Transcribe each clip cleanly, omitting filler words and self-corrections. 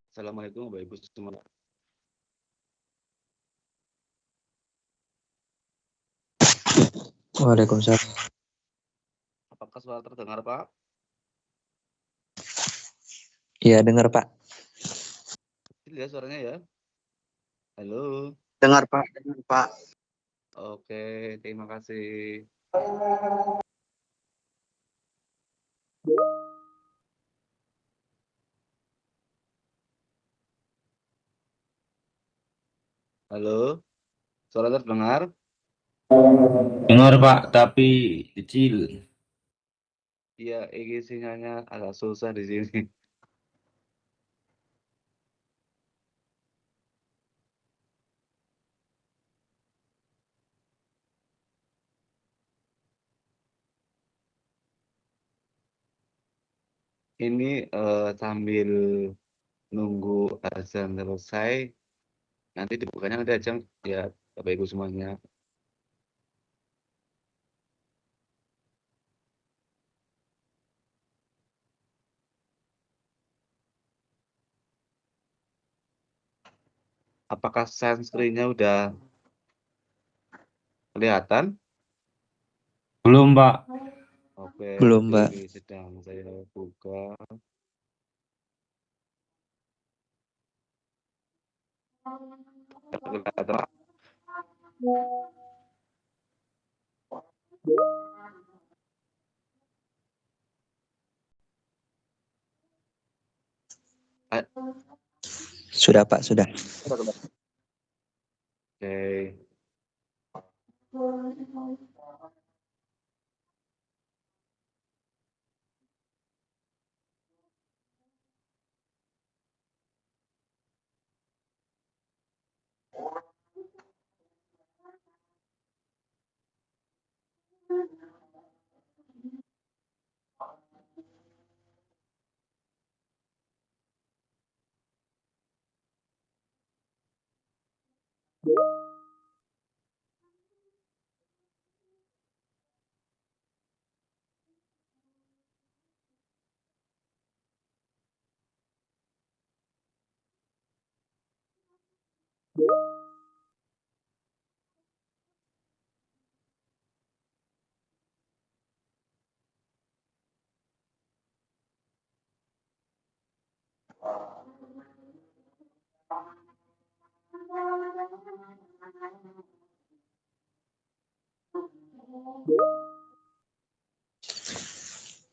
Assalamualaikum Bapak Ibu semua. Waalaikumsalam. Apakah suara terdengar, Pak? Iya, dengar Pak. Kecil ya suaranya ya. Halo. Dengar Pak, dengar Pak. Oke, terima kasih. Halo. Suara terdengar? Dengar Pak, tapi kecil. Iya, ini sinyalnya agak susah di sini. Ini sambil nunggu azan selesai, nanti dibukanya nanti aja ya Bapak Ibu semuanya. Apakah sunscreen-nya udah kelihatan? Belum Pak. Oke, Belum, nanti Mbak. ini sedang saya buka. Kelihatan, Pak? Ah, Sudah Pak, sudah. Oke.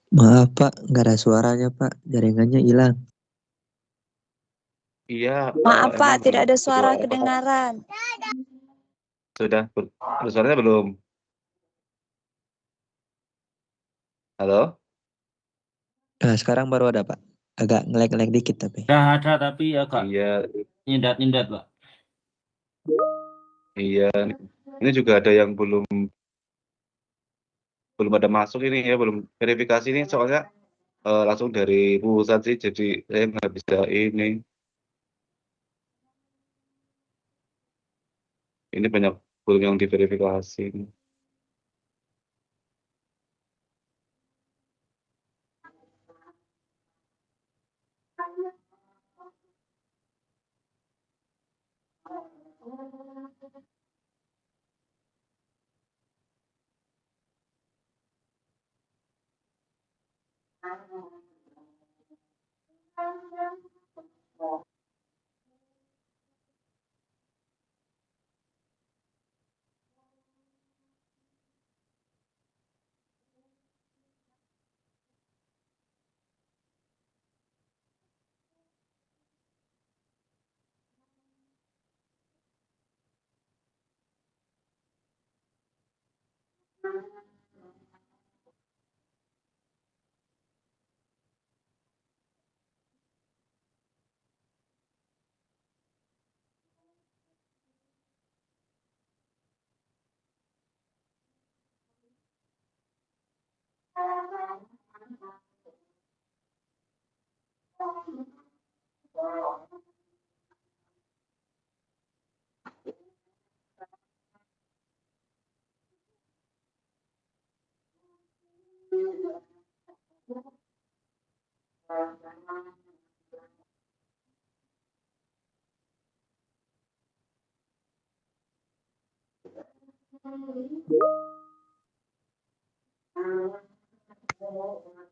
Maaf Pak, nggak ada suaranya Pak. Jaringannya hilang. Iya, Maaf Pak, emang tidak ada belum suara kedengaran. sudah suaranya belum. Halo? Nah, sekarang baru ada Pak. Agak nge-lag dikit tapi. Udah ada tapi agak Iya, nyendat-nyendat Pak. iya. Ini juga ada yang belum ada masuk ini ya, belum verifikasi ini soalnya langsung dari pusat sih, jadi saya nggak bisa ini. Ini banyak belum yang diverifikasi.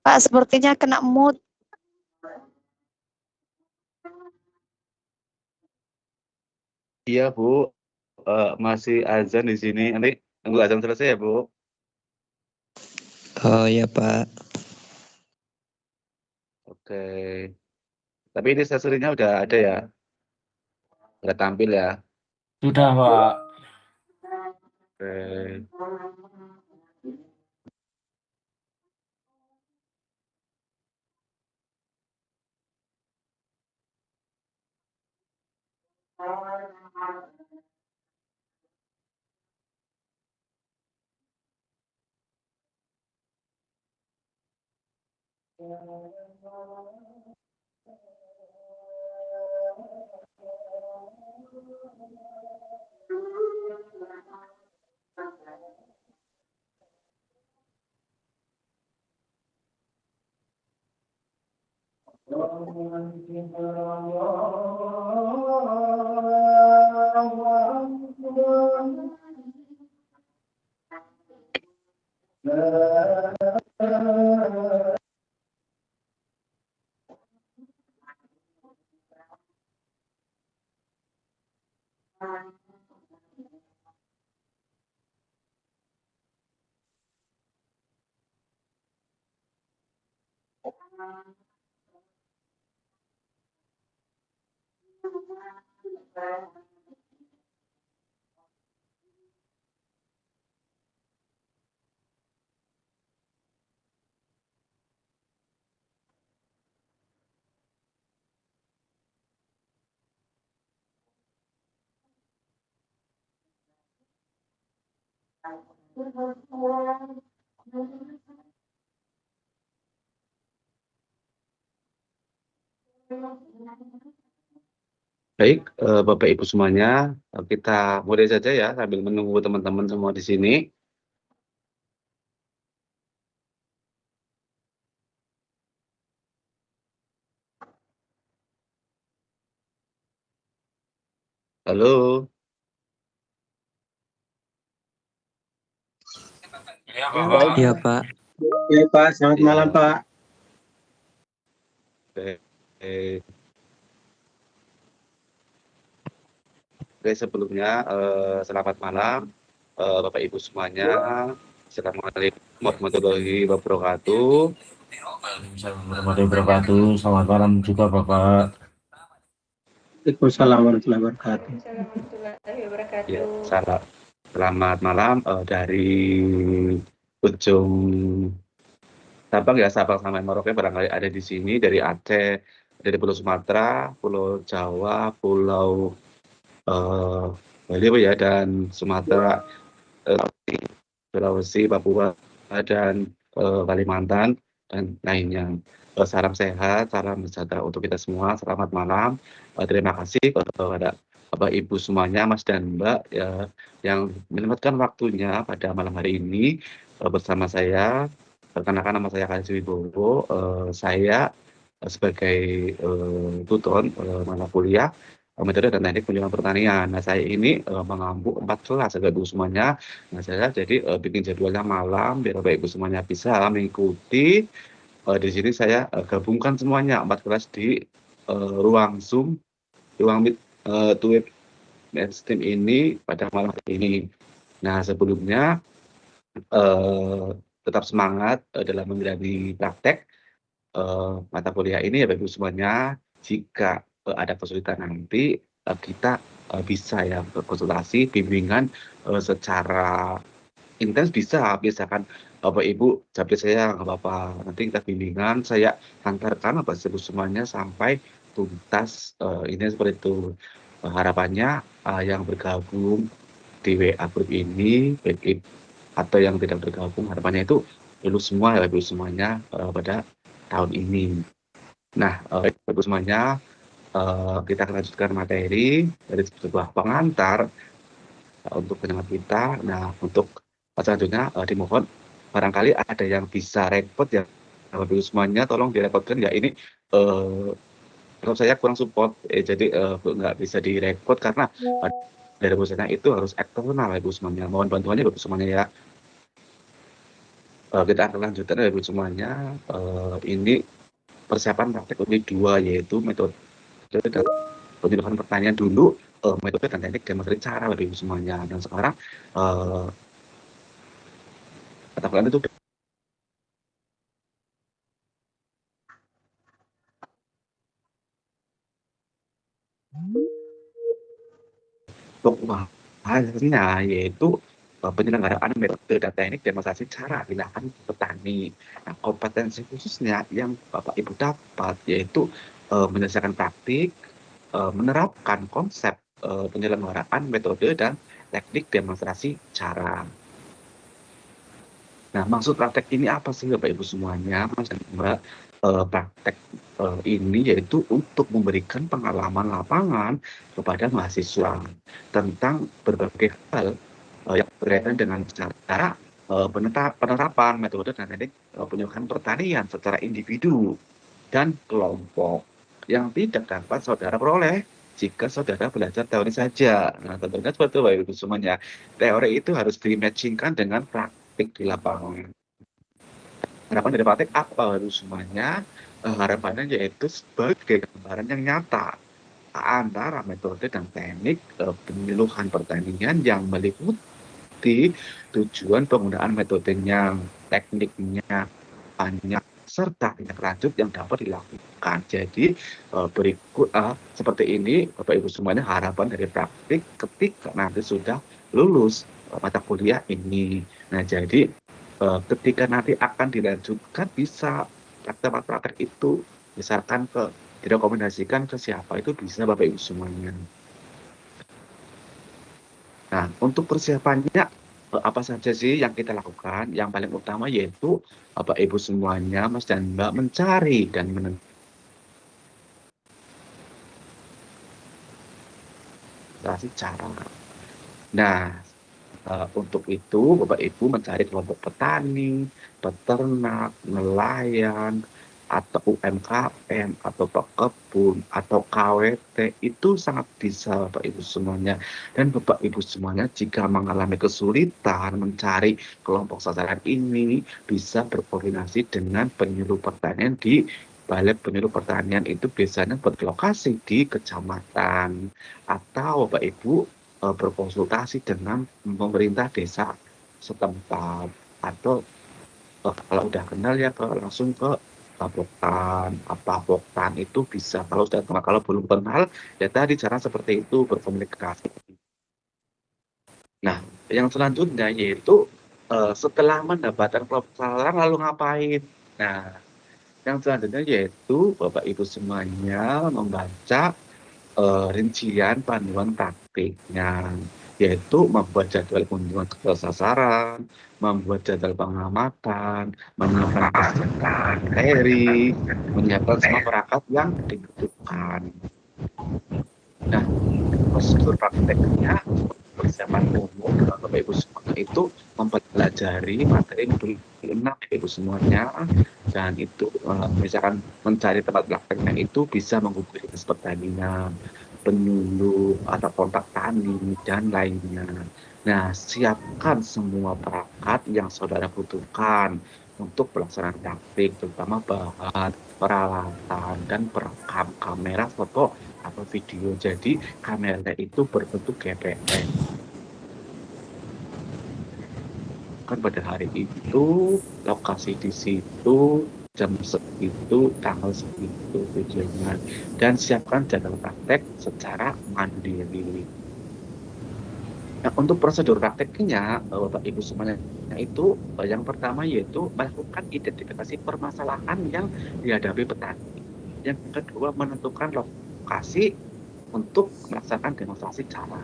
Pak, sepertinya kena mood. Iya, Bu. Masih azan di sini. Nanti tunggu azan selesai ya, Bu. Oh iya Pak. Oke. Tapi ini sensorinya udah ada ya? Udah tampil ya? Sudah, Pak. Oke. Baik, Bapak Ibu semuanya, kita mulai saja ya sambil menunggu teman-teman semua di sini. Halo. Iya, Pak. Iya Pak. Ya Pak, selamat Ya. malam Pak. Oke. Oke, sebelumnya selamat malam Bapak Ibu semuanya. Assalamualaikum warahmatullahi wabarakatuh. Waalaikumsalam warahmatullahi wabarakatuh. Selamat malam juga, Bapak. Waalaikumsalam warahmatullahi wabarakatuh. Ya, selamat malam dari ujung Sabang ya, Sabang sampai Merauke barangkali ada di sini, dari Aceh, dari Pulau Sumatera, Pulau Jawa, Pulau Bali ya, dan Sumatera, Sulawesi, Papua, dan Kalimantan, dan lainnya. Salam sehat, salam sejahtera untuk kita semua. Selamat malam. Terima kasih kepada Bapak Ibu semuanya, Mas dan Mbak ya, yang menyempatkan waktunya pada malam hari ini bersama saya. Perkenalkan, nama saya Khalid Wibowo. Saya sebagai tutor mata kuliah metode dan teknik penjualan pertanian. Nah, saya ini mengampu 4 kelas Bapak Ibu semuanya. Nah, saya jadi bikin jadwalnya malam biar Bapak Ibu semuanya bisa mengikuti. Di sini saya gabungkan semuanya 4 kelas di ruang Zoom, ruang Meet to Web Mainstream ini pada malam hari ini. Nah, sebelumnya tetap semangat dalam menjalani praktek mata kuliah ini ya Bapak Ibu semuanya. Jika ada kesulitan nanti kita bisa ya berkonsultasi, bimbingan secara intens bisa. Misalkan Bapak Ibu japri saya nggak apa-apa, nanti kita bimbingan, saya hantarkan Bapak Ibu semuanya sampai tuntas. Ini seperti itu. Harapannya yang bergabung di WA group ini, baik atau yang tidak bergabung, harapannya itu lulus semua ya Bapak Ibu semuanya pada tahun ini. Nah, Bapak Ibu semuanya, kita akan lanjutkan materi dari sebuah pengantar untuk pendengar kita. Nah, untuk selanjutnya dimohon barangkali ada yang bisa repot ya Bapak Ibu semuanya, tolong direpotkan ya. Ini kalau saya kurang support, jadi nggak bisa direpot karena dari perusahaan itu harus eksternal Ibu semuanya. Mohon bantuannya Ibu semuanya ya. Kita akan lanjutkan Ibu semuanya. Ini persiapan praktek unit 2 yaitu metode dan penjelasan pertanyaan dulu, metode dan teknik demonstrasi cara Ibu semuanya. Dan sekarang mata kuliah itu bahasanya yaitu penyelenggaraan metode dan teknik demonstrasi cara di lahan petani. Nah, kompetensi khususnya yang Bapak Ibu dapat yaitu menyelesaikan praktik, menerapkan konsep penyelenggaraan metode dan teknik demonstrasi cara. Nah, maksud praktek ini apa sih Bapak Ibu semuanya, Mas dan Mbak? Praktek ini yaitu untuk memberikan pengalaman lapangan kepada mahasiswa tentang berbagai hal yang berkaitan dengan cara penerapan metode dan teknik penyuluhan pertanian secara individu dan kelompok yang tidak dapat saudara peroleh jika saudara belajar teori saja. Nah, tentunya seperti itu Bapak Ibu semuanya. Teori itu harus di-matchingkan dengan praktik di lapangan. Harapan dari praktik apa Bapak Ibu semuanya? Harapannya yaitu sebagai gambaran yang nyata antara metode dan teknik penyuluhan pertanian yang meliputi tujuan penggunaan metodenya, tekniknya, banyak serta tindak lanjut yang dapat dilakukan. Jadi berikut seperti ini Bapak Ibu semuanya harapan dari praktik ketika nanti sudah lulus mata kuliah ini. Nah, jadi ketika nanti akan dilanjutkan bisa praktek-praktek itu misalkan direkomendasikan ke siapa itu bisa Bapak Ibu semuanya. Nah, untuk persiapannya apa saja sih yang kita lakukan? Yang paling utama yaitu Bapak Ibu semuanya, Mas dan Mbak mencari dan menentukan cara. Nah, untuk itu Bapak Ibu mencari kelompok petani, peternak, nelayan, atau UMKM, atau pekebun, atau KWT, itu sangat bisa Bapak Ibu semuanya. Dan Bapak Ibu semuanya jika mengalami kesulitan mencari kelompok sasaran ini, bisa berkoordinasi dengan penyuluh pertanian di Balai Penyuluh Pertanian itu biasanya berlokasi di kecamatan, atau Bapak Ibu berkonsultasi dengan pemerintah desa setempat, atau kalau udah kenal ya langsung ke Poktan itu bisa. Kalau sudah kenal, kalau belum kenal ya tadi cara seperti itu berkomunikasi. Nah, yang selanjutnya yaitu setelah mendapatkan sasaran lalu ngapain? Nah, yang selanjutnya yaitu Bapak Ibu semuanya membaca rincian panduan praktiknya, yaitu membuat jadwal kunjungan ke sasaran, membuat jadwal pengamatan, menyiapkan persiapan materi, menyiapkan semua perangkat yang dibutuhkan. Nah, prosedur prakteknya persiapan umum Bapak Ibu semuanya itu mempelajari materi modul 6 Bapak Ibu semuanya, dan itu misalkan mencari tempat prakteknya itu bisa menghubungi dinas pertanian, penyuluh atau kontak tani dan lainnya. Nah, siapkan semua perangkat yang saudara butuhkan untuk pelaksanaan praktik, terutama bahan, peralatan, dan perekam kamera, foto, atau video. Jadi kameranya itu berbentuk GPS. Kan pada hari itu lokasi di situ jam segitu, tanggal segitu tujuannya, dan siapkan jadwal praktek secara mandiri. Nah, untuk prosedur prakteknya Bapak Ibu semuanya itu yang pertama yaitu melakukan identifikasi permasalahan yang dihadapi petani. Yang kedua menentukan lokasi untuk melaksanakan demonstrasi cara.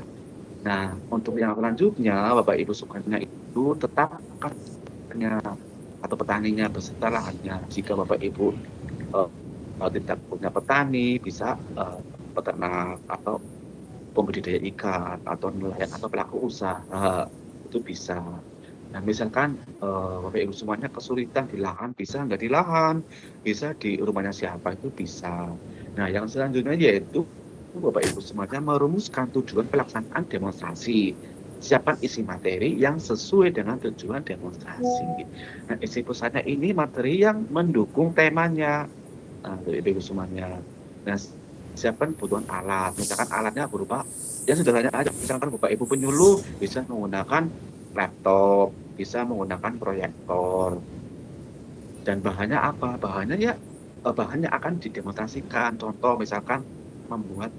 Nah, untuk yang selanjutnya Bapak Ibu semuanya itu tetapkan atau petaninya beserta lahannya. Jika Bapak Ibu tidak punya petani, bisa peternak atau pembudidaya ikan atau nelayan atau pelaku usaha itu bisa. Nah, misalkan Bapak Ibu semuanya kesulitan di lahan, bisa nggak di lahan, bisa di rumahnya siapa itu bisa. Nah, yang selanjutnya yaitu Bapak Ibu semuanya merumuskan tujuan pelaksanaan demonstrasi. Siapkan isi materi yang sesuai dengan tujuan demonstrasi. Nah, isi pesannya ini materi yang mendukung temanya. Nah, Bapak Ibu semuanya. Nah, siapkan kebutuhan alat. Misalkan alatnya berupa ya sederhana aja. Misalkan Bapak Ibu penyuluh bisa menggunakan laptop, bisa menggunakan proyektor. Dan bahannya apa? Bahannya ya bahannya akan didemonstrasikan. Contoh misalkan membuat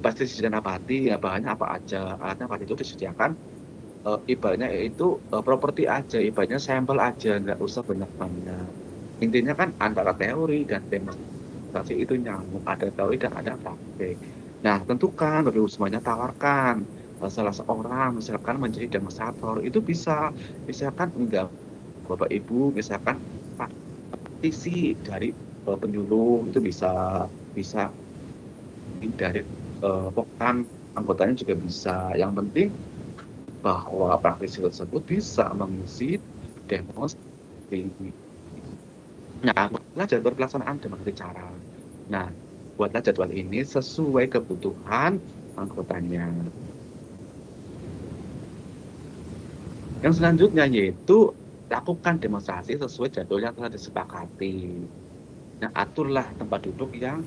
pestisida nabati, ya bahannya apa aja. Alatnya apa itu disediakan ibaratnya yaitu properti aja, ibaratnya sampel aja, nggak usah banyak-banyak. Intinya kan antara teori dan demonstrasi itu nyambung, ada teori dan ada praktek. Nah, tentukan Bapak Ibu semuanya tawarkan salah seorang misalkan menjadi demonstrator itu bisa, misalkan enggak Bapak Ibu misalkan praktisi dari penyuluh itu bisa bisa dari pokan anggotanya juga bisa. Yang penting bahwa praktisi tersebut bisa mengisi demonstrasi. Nah, buatlah jadwal pelaksanaan dengan cara. Nah, buatlah jadwal ini sesuai kebutuhan anggotanya. Yang selanjutnya yaitu lakukan demonstrasi sesuai jadwal yang telah disepakati. Nah, aturlah tempat duduk eh,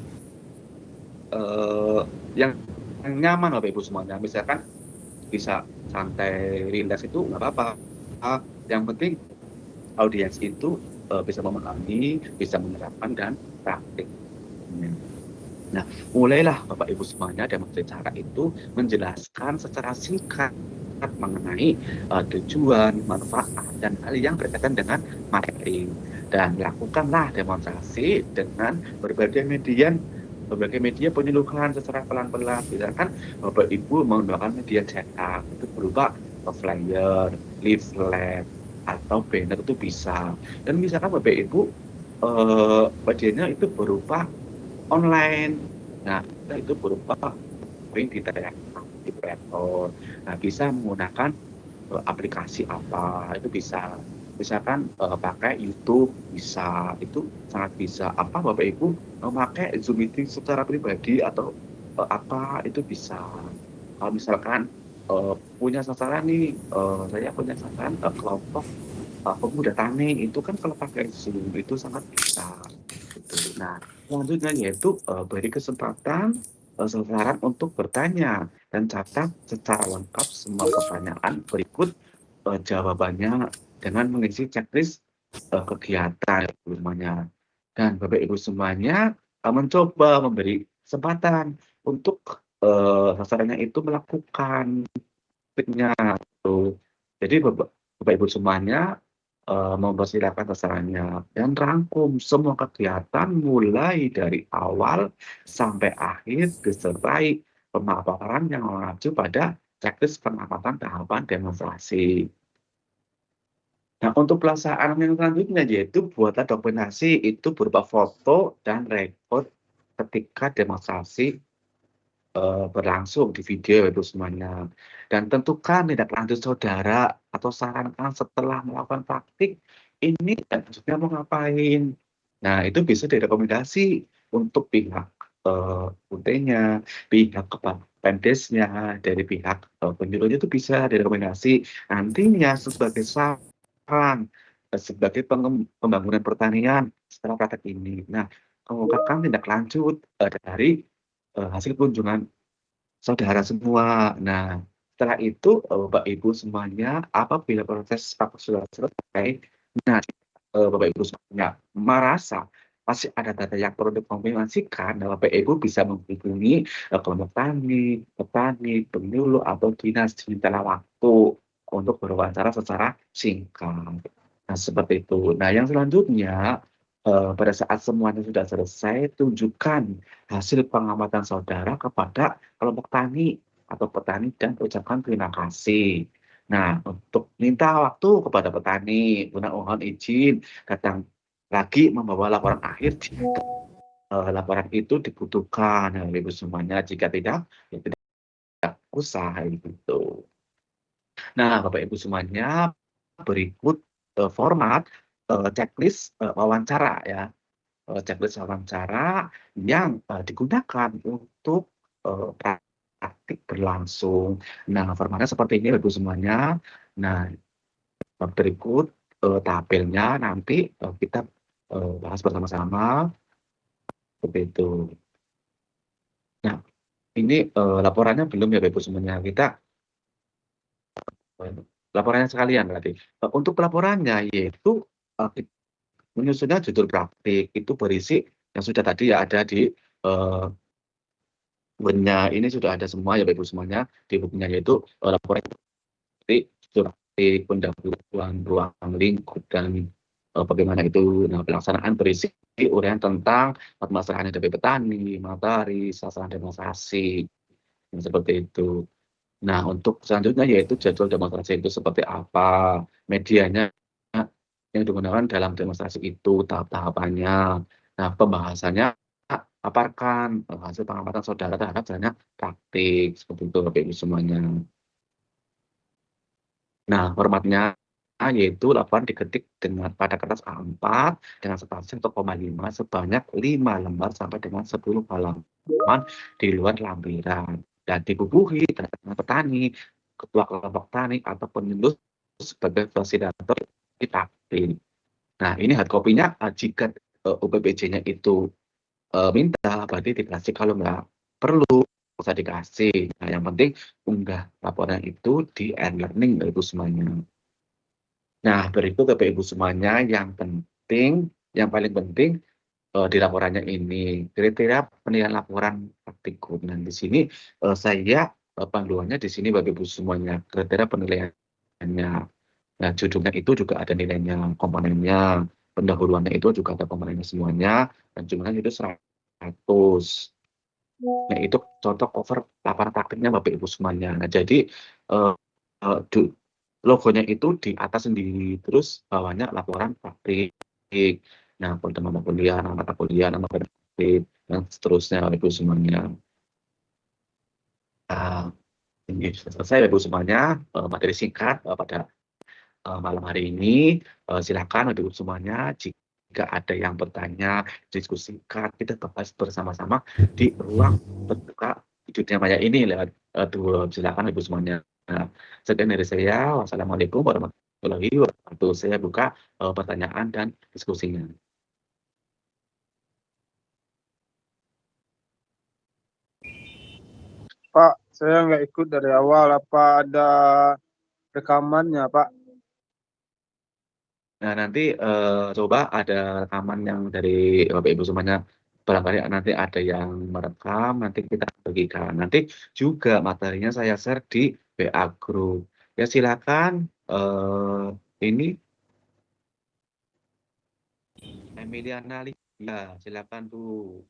yang nyaman Bapak Ibu semuanya. Misalkan bisa santai, rileks itu nggak apa-apa. Yang penting audiens itu bisa memahami, bisa menerapkan dan praktik. Nah, mulailah Bapak Ibu semuanya demonstrasi cara itu menjelaskan secara singkat mengenai tujuan, manfaat, dan hal yang berkaitan dengan materi. Dan lakukanlah demonstrasi dengan berbagai media penyuluhan secara pelan-pelan. Misalkan Bapak Ibu menggunakan media cetak, itu berupa flyer, leaflet, atau banner itu bisa. Dan misalkan Bapak Ibu medianya itu berupa online. Nah, itu berupa link di kreator. Nah, bisa menggunakan aplikasi apa, itu bisa. Misalkan pakai YouTube bisa, itu sangat bisa. Apa Bapak Ibu memakai Zoom meeting secara pribadi atau apa itu bisa. Kalau misalkan punya sasaran nih, saya punya sasaran kelompok pemuda tani itu kan kalau pakai Zoom itu sangat bisa. Gitu. Nah, selanjutnya yaitu beri kesempatan sasaran untuk bertanya dan catat secara lengkap semua pertanyaan berikut jawabannya dengan mengisi checklist kegiatan semuanya. Dan Bapak Ibu semuanya mencoba memberi kesempatan untuk sasarannya itu melakukan praktiknya. Gitu. Jadi Bapak Ibu semuanya mempersilahkan sasarannya dan rangkum semua kegiatan mulai dari awal sampai akhir disertai pemaparan yang mengacu pada checklist pengamatan tahapan demonstrasi. Nah, untuk pelaksanaan yang selanjutnya yaitu buatlah dokumentasi itu berupa foto dan rekod ketika demonstrasi berlangsung di video itu semuanya. Dan tentukan tindak lanjut saudara atau sarankan setelah melakukan praktik ini selanjutnya mau ngapain. Nah, itu bisa direkomendasi untuk pihak UT-nya, pihak Pendesnya, dari pihak penyuluhnya itu bisa direkomendasi nantinya sebagai saran sebagai pembangunan pertanian setelah praktek ini. Nah, mengungkapkan tindak lanjut dari hasil kunjungan saudara semua. Nah, setelah itu Bapak Ibu semuanya apabila proses praktek sudah selesai, nah Bapak Ibu semuanya merasa masih ada data yang perlu dikonfirmasikan, nah, Bapak Ibu bisa menghubungi kelompok tani, petani, penyuluh atau dinas dimintalah waktu untuk berwawancara secara singkat. Nah, seperti itu. Nah, yang selanjutnya pada saat semuanya sudah selesai, tunjukkan hasil pengamatan saudara kepada kelompok tani atau petani dan ucapkan terima kasih. Nah, untuk minta waktu kepada petani, mohon izin datang lagi membawa laporan akhir jika laporan itu dibutuhkan. Nah, Ibu semuanya jika tidak, ya tidak usah gitu. Nah, Bapak Ibu semuanya berikut format checklist wawancara ya. Checklist wawancara yang digunakan untuk praktik berlangsung. Nah, formatnya seperti ini Bapak Ibu semuanya. Nah, berikut tabelnya nanti kita bahas bersama-sama seperti itu. Nah, ini laporannya belum ya Bapak Ibu semuanya. Kita laporannya sekalian berarti. Untuk pelaporannya yaitu menyusunnya judul praktik itu berisi yang sudah tadi ya ada di bukunya ini sudah ada semua ya Bapak Ibu semuanya di bukunya yaitu laporan judul praktik, pendahuluan ruang lingkup dan bagaimana itu. Nah, pelaksanaan berisi uraian tentang permasalahan yang dari petani, matahari, sasaran demonstrasi, seperti itu. Nah, untuk selanjutnya yaitu jadwal demonstrasi itu seperti apa, medianya yang digunakan dalam demonstrasi itu, tahap-tahapannya. Nah, pembahasannya paparkan hasil pengamatan saudara terhadap jalannya praktik, seperti itu Bapak Ibu semuanya. Nah, formatnya yaitu laporan diketik dengan pada kertas A4 dengan spasi 1,5 sebanyak 5 lembar sampai dengan 10 halaman di luar lampiran dan dibubuhi dengan petani, ketua kelompok tani atau penulis sebagai fasilitator praktik. Nah, ini hard copy-nya jika UPPJ-nya itu minta berarti dikasih, kalau nggak perlu usah dikasih. Nah, yang penting unggah laporan itu di e-learning Bapak Ibu semuanya. Nah, berikut Bapak Ibu semuanya yang penting, yang paling penting di laporannya ini kriteria penilaian laporan praktikum. Nah, di sini saya panduannya di sini Bapak Ibu semuanya kriteria penilaiannya. Nah, judulnya itu juga ada nilainya, komponennya, pendahuluannya itu juga ada komponennya semuanya, dan jumlahnya itu 100. Nah, itu contoh cover laporan praktiknya Bapak Ibu semuanya. Nah, jadi logonya itu di atas sendiri, terus bawahnya laporan praktik. Nah, nama kuliah, nama mata kuliah, nama praktik, dan seterusnya Bapak Ibu semuanya. Nah, ini sudah selesai Bapak Ibu semuanya materi singkat pada malam hari ini. Silakan Bapak Ibu semuanya jika ada yang bertanya, diskusikan, kita bahas bersama-sama di ruang terbuka di dunia maya ini lewat silakan Ibu semuanya. Nah, sekian dari saya. Wassalamualaikum warahmatullahi wabarakatuh. Saya buka pertanyaan dan diskusinya. Pak, saya nggak ikut dari awal. Apa ada rekamannya, Pak? Nah, nanti coba ada rekaman yang dari Bapak Ibu semuanya. Barangkali nanti ada yang merekam, nanti kita bagikan. Nanti juga materinya saya share di WA Group. Ya, silakan. Ini Emiliana Lydia, silakan Bu.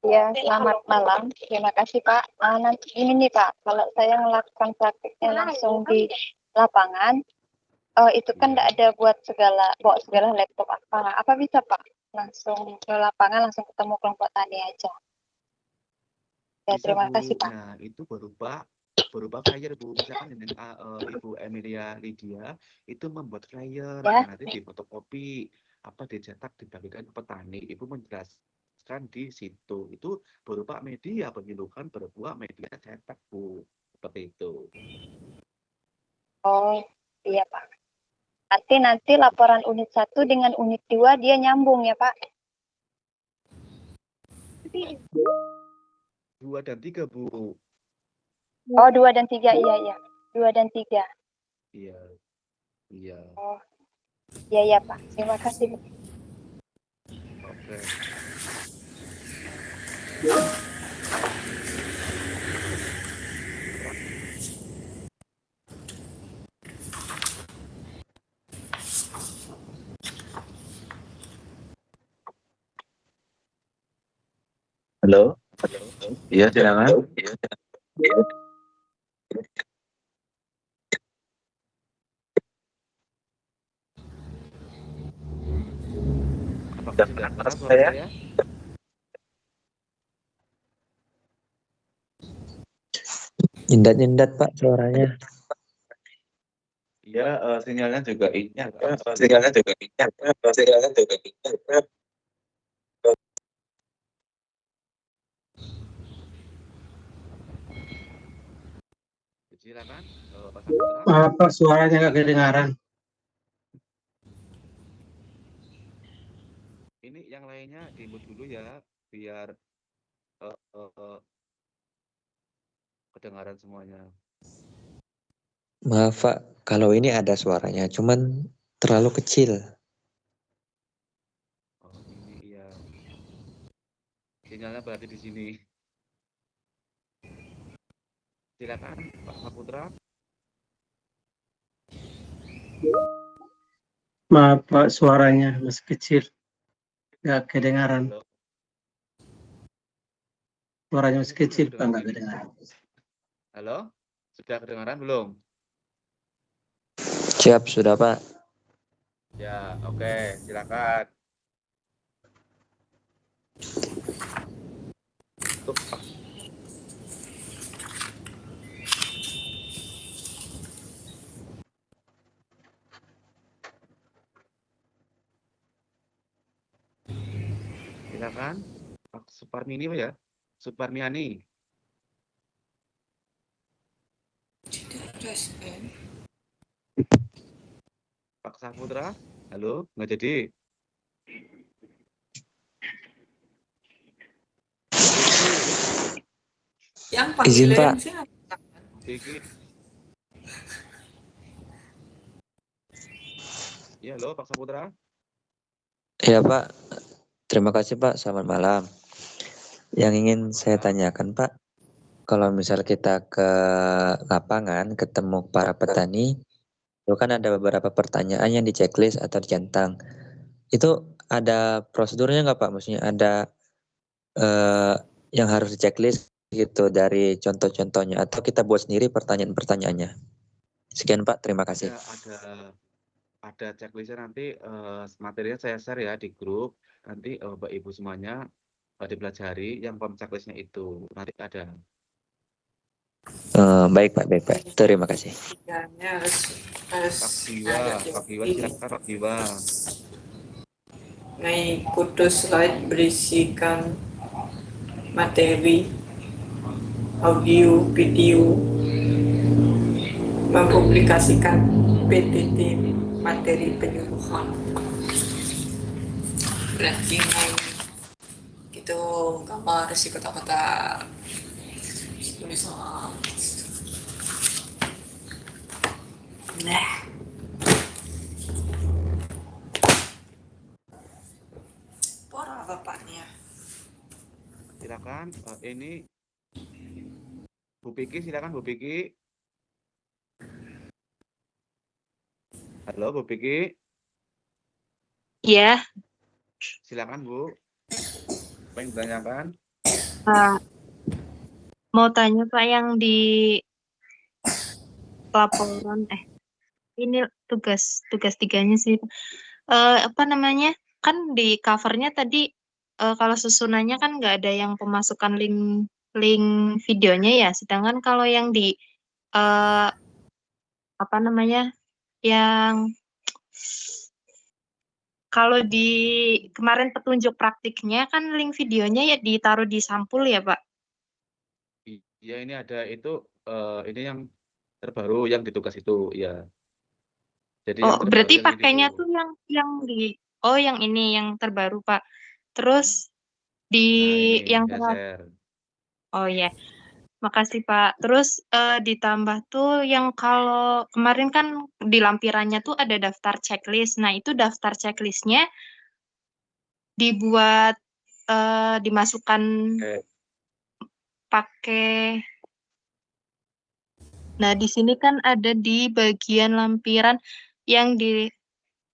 Ya, selamat malam. Terima kasih Pak. Nanti ini nih Pak, kalau saya melakukan praktiknya langsung di lapangan, itu kan tidak ada bawa segala laptop apa bisa Pak? Langsung ke lapangan, langsung ketemu kelompok tani aja. Ya, Bisa terima Bu. kasih Pak. Nah, itu berupa flyer Bu. Misalkan dengan Ibu Emilia Lydia itu membuat flyer, Ya. nah, nanti difotokopi, dicetak, dibagikan ke petani. Ibu menjelaskan di situ. Itu berupa media penyuluhan, berupa media cetak Bu. Seperti itu. Oh, iya Pak. Nanti laporan unit 1 dengan unit 2 dia nyambung ya Pak. 2 dan 3 Bu. Oh, 2 dan 3, iya. 2 dan 3. Iya. Iya. Oh, iya Pak. Terima kasih. Oke. Halo. Iya, silakan. Apakah sudah keras suara saya? Nyendat-nyendat Pak suaranya. Iya, sinyalnya juga ini. Sinyalnya juga silakan, Pak Saputra. Apa suaranya nggak kedengaran? Ini yang lainnya di-mute dulu ya, biar eh, eh, kedengaran semuanya. Maaf Pak, kalau ini ada suaranya, cuman terlalu kecil. Oh, ini iya. Sinyalnya berarti di sini. Silakan, Pak Saputra. Maaf Pak, suaranya masih kecil, nggak kedengaran. Halo. Suaranya Ini masih sudah kecil Pak, kedengaran nggak ini. kedengaran. Halo, sudah kedengaran belum? Siap, sudah Pak. Ya, oke, silakan. Tuh, Pak. Silakan, Pak Suparmini Pak ya, Suparmiani. Pak Saputra, halo, nggak jadi. Yang Izin panggilan Pak. siapa? Dikit. Ya, halo, Pak Saputra. Ya Pak, terima kasih Pak, selamat malam. Yang ingin saya tanyakan Pak, kalau misal kita ke lapangan ketemu para petani, itu kan ada beberapa pertanyaan yang di checklist atau dicentang. Itu ada prosedurnya nggak Pak? Maksudnya ada yang harus di checklist gitu dari contoh-contohnya, atau kita buat sendiri pertanyaan-pertanyaannya. Sekian Pak, terima kasih. Ada checklistnya nanti, materinya saya share ya di grup. Nanti Bapak Ibu semuanya dipelajari yang form checklistnya itu nanti ada. Baik Pak, terima kasih. Pak Giwa silakan Pak Giwa. Mengikuti slide berisikan materi, audio, video, mempublikasikan PTT materi penyuluhan. Berarti gitu gambar si kotak-kotak tulisan. Nah, pora bapaknya. Silakan, ini Bu Piki, silakan Bu Piki. Halo Bu Piki. Iya, Silakan Bu. Apa yang ditanyakan? mau tanya Pak yang di laporan, ini tugas 3-nya sih. Apa namanya? Kan di covernya tadi kalau susunannya kan nggak ada yang pemasukan link videonya ya. Sedangkan kalau yang di apa namanya? Yang kalau di kemarin petunjuk praktiknya kan link videonya ya ditaruh di sampul ya Pak. Iya, ini ada itu, ini yang terbaru yang di tugas itu ya. Jadi yang terbaru Berarti yang ini pakainya Bu. tuh yang di yang ini yang terbaru Pak. Terus di Nah, ini yang saya terakhir. share. Oh ya, makasih Pak. Terus ditambah tuh yang kalau kemarin kan di lampirannya tuh ada daftar checklist. Nah, itu daftar checklistnya dibuat dimasukkan pakai. Nah, di sini kan ada di bagian lampiran yang di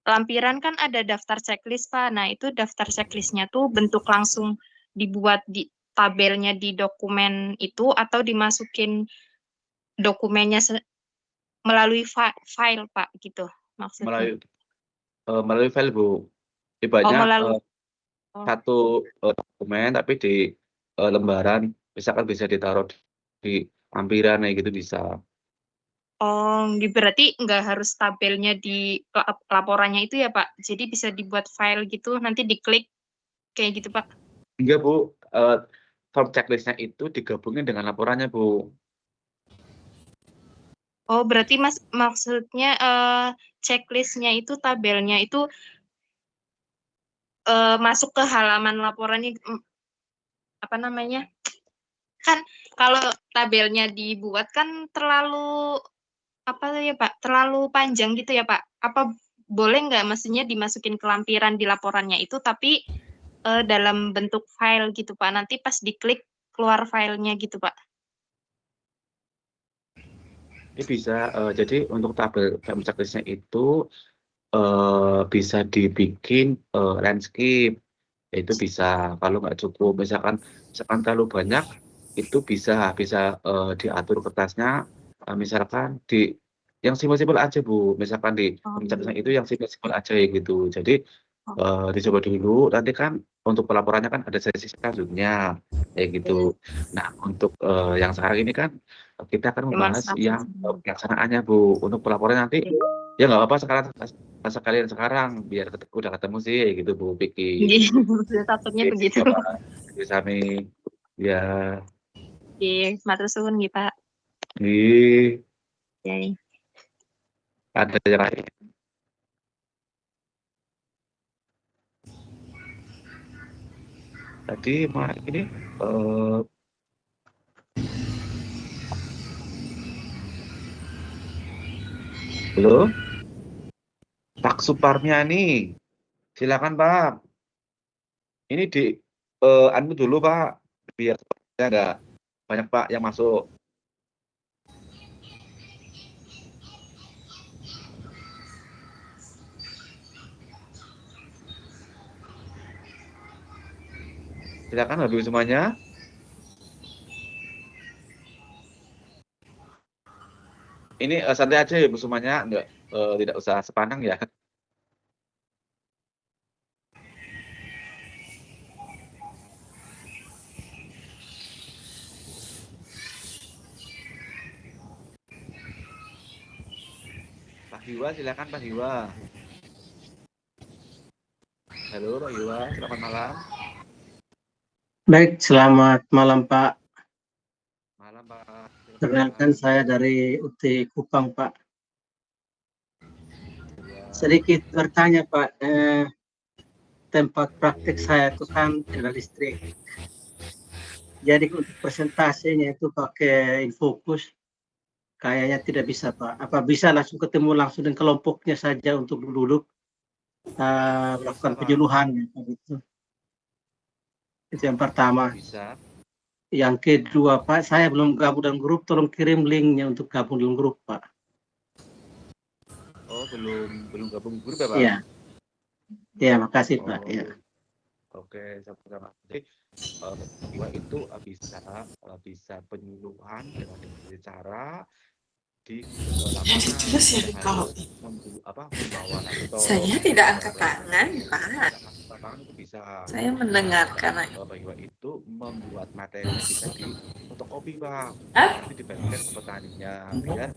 lampiran kan ada daftar checklist, Pak. Nah, itu daftar checklistnya tuh bentuk langsung dibuat di tabelnya di dokumen itu atau dimasukin dokumennya melalui file, Pak, gitu maksudnya. Melalui file Bu. Ibaratnya Melalui. satu dokumen tapi di lembaran, misalkan bisa ditaruh di lampiran gitu bisa. Berarti nggak harus tabelnya di laporannya itu ya, Pak. Jadi bisa dibuat file gitu, nanti diklik kayak gitu, Pak. Enggak Bu, form checklistnya itu digabungin dengan laporannya Bu. Oh, berarti maksudnya checklistnya itu tabelnya itu masuk ke halaman laporannya apa namanya? Kan kalau tabelnya dibuat kan terlalu apa ya Pak? Terlalu panjang gitu ya Pak? Apa boleh nggak maksudnya dimasukin ke lampiran di laporannya itu tapi dalam bentuk file gitu Pak? Nanti pas diklik keluar filenya gitu Pak? Ini bisa, jadi untuk tabel checklist-nya itu bisa dibikin landscape, itu bisa. Kalau nggak cukup, misalkan terlalu banyak, itu bisa diatur kertasnya, misalkan yang simpel-simpel aja Bu, misalkan di checklist-nya itu yang simpel-simpel aja gitu. Jadi dicoba dulu, nanti kan untuk pelaporannya kan ada sesi selanjutnya, kayak gitu. Nah, untuk yang sekarang ini kan kita akan Cuma membahas yang pelaksanaannya Bu. Untuk pelaporan nanti ya nggak apa-apa sekalian sekarang biar udah ketemu sih gitu Bu Vicky. takutnya Oke, begitu. Bapak Sami, ya, Oke, matur suwun nggih Pak. di Oke. ada yang lain. Tadi ini halo, Pak Suparmiani, silakan Pak. Ini di anu dulu Pak, biar ada banyak Pak yang masuk. Silakan Bapak Ibu semuanya. Ini santai aja ya Bu semuanya, enggak tidak usah sepanang ya. Pak Hiwa, silakan Pak Hiwa. Halo Pak Hiwa, selamat malam. Baik, selamat malam Pak. Malam Pak. Perkenalkan saya dari UT Kupang Pak. Ya. Sedikit bertanya Pak, tempat praktik saya itu kan ada listrik. Jadi untuk presentasinya itu pakai Infocus, kayaknya tidak bisa Pak. Apa bisa langsung ketemu langsung dengan kelompoknya saja untuk duduk melakukan penyuluhan gitu. Itu yang pertama. Bisa. Yang kedua Pak, saya belum gabung dalam grup, tolong kirim linknya untuk gabung di grup Pak. Oh, belum gabung grup ya Pak? Iya. Iya, makasih Pak. Ya. Oke, sama-sama. Jadi itu bisa penyuluhan dengan cara di Jadi terus ya kalau membawa laptop. saya tidak angkat tangan Pak. Lapangan itu bisa. Saya mendengarkan. Pak Iwa itu membuat materinya bisa di fotokopi Pak. Nanti dibagikan ke petaninya biar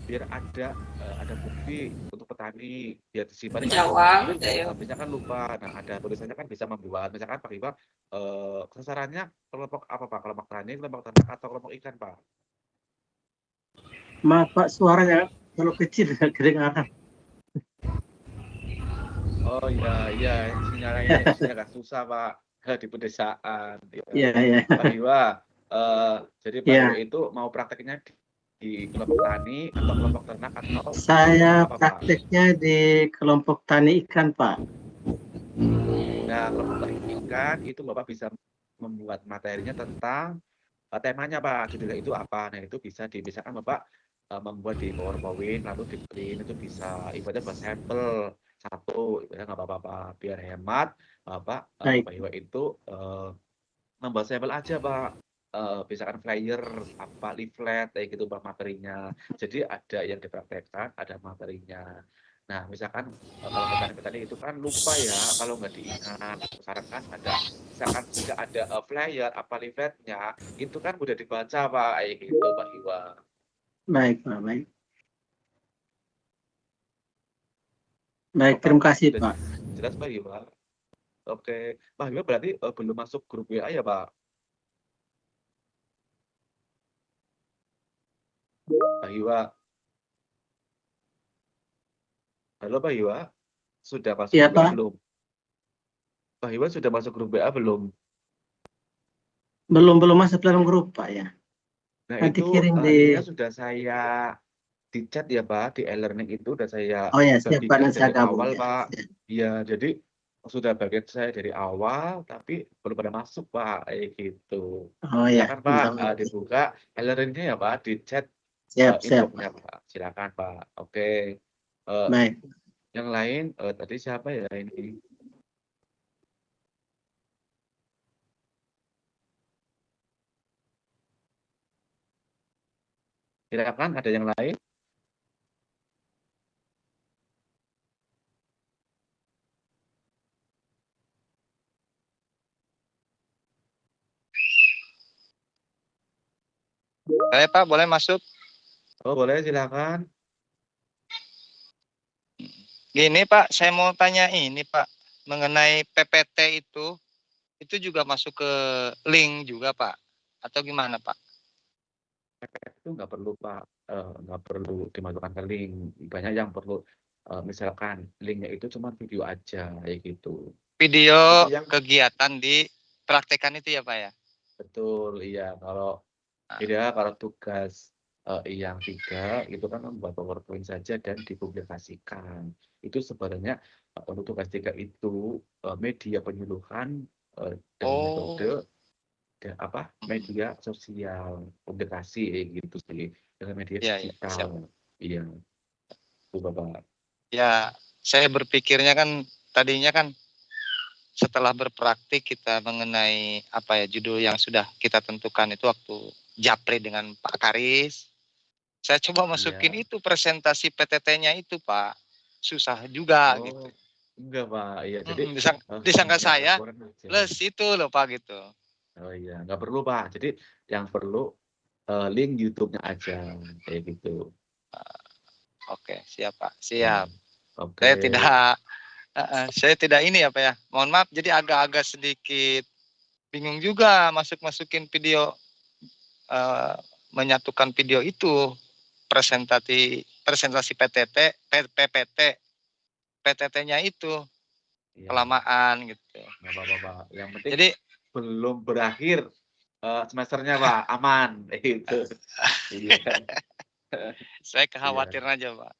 biar ada bukti untuk petani, biar disimpan. Biasanya kan lupa. Nah, ada tulisannya kan bisa membuat. Misalkan Pak Iwa sasarannya kelompok apa Pak? Kelompok tani, kelompok ternak atau kelompok ikan Pak? Maaf Pak, suaranya kalau kecil kedengaran. Oh iya, sinyalnya agak susah Pak di pedesaan. Iya. Pak Iwa, jadi Pak Iwa itu mau prakteknya di kelompok tani atau kelompok ternak atau saya apa, prakteknya Pak? di kelompok tani ikan Pak. Nah, kelompok tani ikan itu Bapak bisa membuat materinya tentang temanya Pak, judulnya itu apa. Nah, itu bisa misalkan Bapak membuat di PowerPoint lalu di print, itu bisa ibaratnya buat sampel satu, ya nggak apa-apa Pak, biar hemat Pak Iwa itu membuat sampel aja Pak. Misalkan flyer, leaflet, kayak gitu Pak materinya. Jadi ada yang dipraktekkan, ada materinya. Nah, misalkan kalau petani-petani itu kan lupa ya kalau nggak diingat. Sekarang kan misalkan jika ada flyer, leafletnya, itu kan mudah dibaca Pak, kayak gitu Pak Iwa. Baik Pak, baik. Baik, terima kasih Pak. Jelas Pak Iwa. Oke, Pak Iwa berarti belum masuk grup WA ya Pak? Pak Hiwa. Halo Pak Hiwa, sudah masuk Iya, grup WA Pak. belum? Pak Hiwa sudah masuk grup WA belum? Belum masuk dalam grup, Pak ya. Nah Nanti itu kirim di. linknya sudah saya di chat ya Pak, di e-learning itu udah saya Oh ya, siap Pak. bagikan Nanti dari saya gabung awal ya. Pak. Siap. Iya, jadi sudah bagian saya dari awal, tapi belum pada masuk Pak, gitu. Oh ya, Silakan Pak, bentar. dibuka e-learningnya ya Pak, di chat Siap, inbox-nya Pak. Pak. Silakan Pak. Oke. Baik. Yang lain tadi siapa ya ini? Silakan, ada yang lain? Saya Pak, boleh masuk? Oh boleh, silakan. Gini Pak, saya mau tanya ini Pak, mengenai PPT itu juga masuk ke link juga Pak, atau gimana Pak? Itu nggak perlu Pak, nggak perlu dimasukkan ke link. Banyak yang perlu, misalkan linknya itu cuma video aja, kayak gitu. Video Tapi yang kegiatan di praktekan itu ya Pak ya? betul, iya. Kalau beda kalau tugas yang 3 itu kan membuat PowerPoint saja dan dipublikasikan. Itu sebenarnya untuk tugas 3 itu media penyuluhan dengan metode media sosial, publikasi gitu sih, dengan media Iya, digital. siap. Iya, itu Bapak. Ya, saya berpikirnya kan tadinya kan setelah berpraktik kita mengenai judul yang sudah kita tentukan itu waktu japri dengan Pak Karis. Saya coba masukin Iya. itu presentasi PTT-nya itu Pak. Susah juga gitu. Enggak Pak, iya jadi Disangka tinggal saya laporan aja. plus itu loh Pak gitu. Oh iya, nggak perlu Pak. Jadi yang perlu link YouTube-nya aja, kayak gitu. Oke, siap Pak. Siap. Oke. Saya tidak ini ya Pak ya. Mohon maaf jadi agak-agak sedikit bingung juga masukin video menyatukan video itu presentasi PTT-nya itu Iya. kelamaan gitu. Nggak apa-apa Pak. Yang penting Jadi belum berakhir semesternya Pak, aman itu. Iya. saya kekhawatiran aja Pak.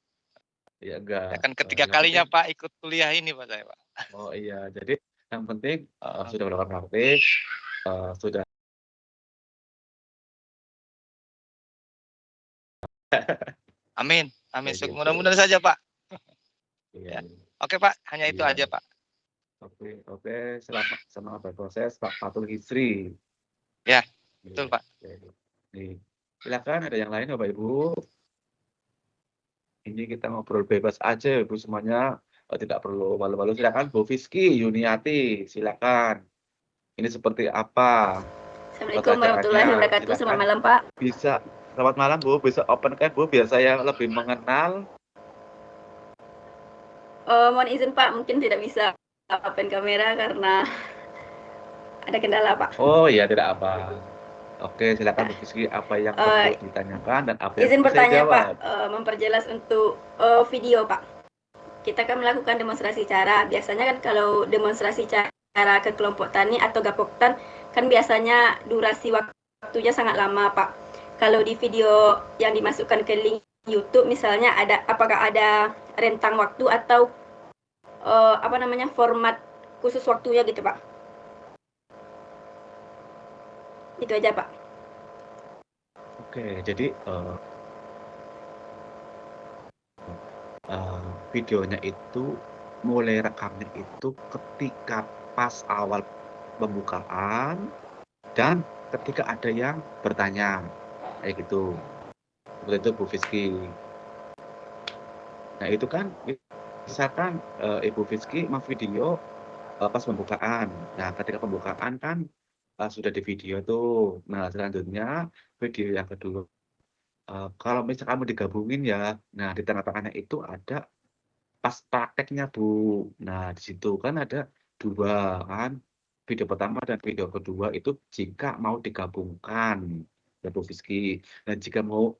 Ya enggak. Ya kan ketiga Yang kalinya penting, Pak ikut kuliah ini Pak saya Pak. oh iya, jadi yang penting sudah melakukan praktik, sudah. Amin. Ya, gitu. Mudah-mudahan saja Pak. Iya. Ya. Oke Pak, hanya itu Iya. aja Pak. Oke, selamat berproses Pak Fatul Hisri. Ya, betul Pak. Nih, silakan ada yang lain Bapak Ibu. Ini kita ngobrol bebas aja Ibu semuanya, tidak perlu malu-malu. Silakan Bu Fiski Yuniati, silakan. Ini seperti apa? Assalamualaikum warahmatullahi wabarakatuh. Selamat malam Pak. Bisa, selamat malam Bu. Bisa open cam Bu, biar saya lebih mengenal. Mohon izin Pak, mungkin tidak bisa open kamera karena ada kendala Pak. Oh iya, tidak apa. Oke, silakan Bu Fiski, apa yang perlu ditanyakan dan apa yang izin perlu saya bertanya jawab. Pak, memperjelas untuk video Pak. Kita kan melakukan demonstrasi cara. Biasanya kan kalau demonstrasi cara ke kelompok tani atau gapoktan kan biasanya durasi waktunya sangat lama Pak. Kalau di video yang dimasukkan ke link YouTube misalnya apakah ada rentang waktu atau format khusus waktunya gitu Pak? Itu aja Pak. Oke, jadi videonya itu mulai rekamnya itu ketika pas awal pembukaan dan ketika ada yang bertanya, kayak gitu. Seperti itu Bu Fiski. Nah itu kan misalkan Ibu Fiski video pas pembukaan. Nah ketika pembukaan kan sudah di video tuh. Nah selanjutnya video yang kedua. Kalau misalkan kamu digabungin ya, nah di tengah-tengahnya itu ada pas prakteknya Bu. Nah di situ kan ada 2 kan, video pertama dan video kedua itu jika mau digabungkan ya Bu Fiski. Nah jika mau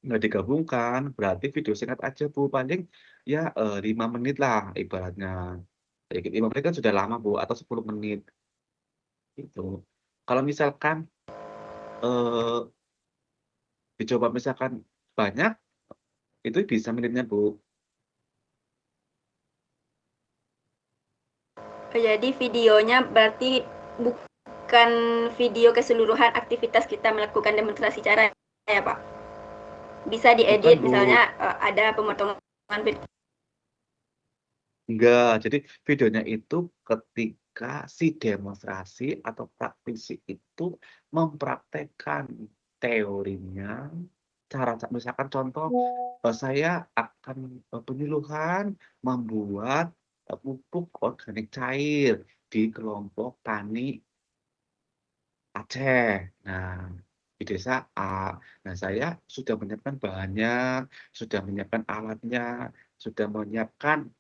nggak digabungkan, berarti video singkat aja, Bu, paling ya, 5 menit lah ibaratnya. Kayak gitu, 5 menit kan sudah lama, Bu, atau 10 menit, gitu. Kalau misalkan, eee, dicoba misalkan banyak, itu bisa menitnya, Bu. Jadi videonya berarti bukan video keseluruhan aktivitas kita melakukan demonstrasi cara ya Pak? Bisa Bukan, diedit Bu. misalnya ada pemotongan video. Enggak, jadi videonya itu ketika si demonstrasi atau praktisi itu mempraktekkan teorinya, misalkan contoh, saya akan, penyuluhan membuat, pupuk organik cair di kelompok tani Aceh. Nah, di desa A. Nah, saya sudah menyiapkan bahannya, sudah menyiapkan alatnya, sudah menyiapkan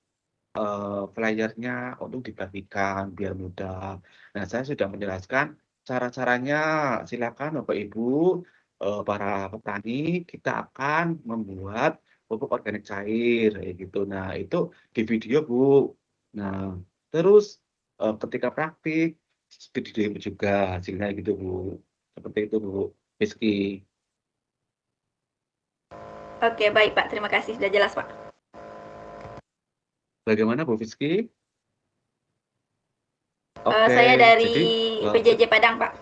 flyernya untuk dibagikan biar mudah. Nah, saya sudah menjelaskan cara-caranya. Silakan Bapak Ibu, para petani, kita akan membuat pupuk organik cair, kayak gitu. Nah, itu di video, Bu. Nah, terus, ketika praktik, di demo juga, hasilnya gitu, Bu. Seperti itu, Bu, Rizky. Oke, baik Pak. Terima kasih sudah jelas Pak. Bagaimana, Bu Rizky? Saya Oke, dari jadi, PJJ Padang Pak.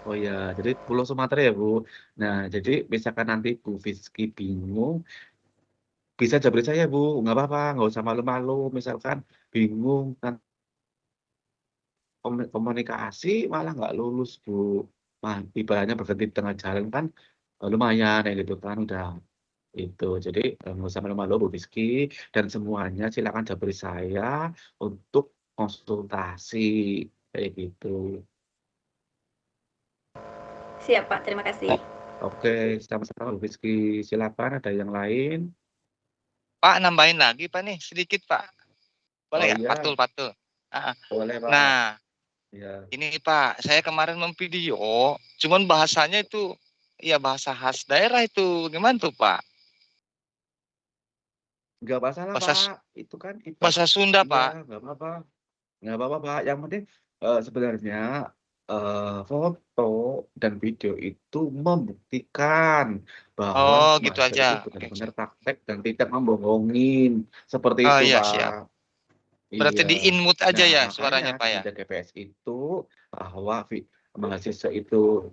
oh ya, jadi Pulau Sumatera ya, Bu. Nah, jadi misalkan nanti Bu Rizky bingung, bisa jabri saya, Bu, nggak apa-apa, nggak usah malu-malu. Misalkan bingung kan komunikasi malah nggak lulus, Bu. Nah, ibaratnya berhenti di tengah jalan kan, lumayan ya gitu kan, udah itu. Jadi, nggak usah malu-malu Bu Rizky, dan semuanya silakan jabri saya untuk konsultasi, kayak gitu. Siap Pak, terima kasih. Oke, sama-sama Bu Rizky. Silakan ada yang lain? Pak, nambahin lagi Pak nih, sedikit Pak. Oh Boleh nggak? iya, Patul. boleh Pak. Nah, Ya. ini Pak, saya kemarin memvideo, cuman bahasanya itu, ya bahasa khas daerah itu. Gimana tuh Pak? Nggak masalah Bahasa Pak, itu kan bahasa Sunda Pak. iya, nggak apa-apa Pak, yang penting, sebenarnya, foto dan video itu membuktikan bahwa Oh, gitu mahasiswa itu aja. Oke, benar-benar siap. praktek dan tidak membohongin, seperti Oh itu iya, siap. Pak. Berarti Iya. di inmute aja Nah, ya makanya suaranya Pak ya? kerja GPS itu bahwa mahasiswa itu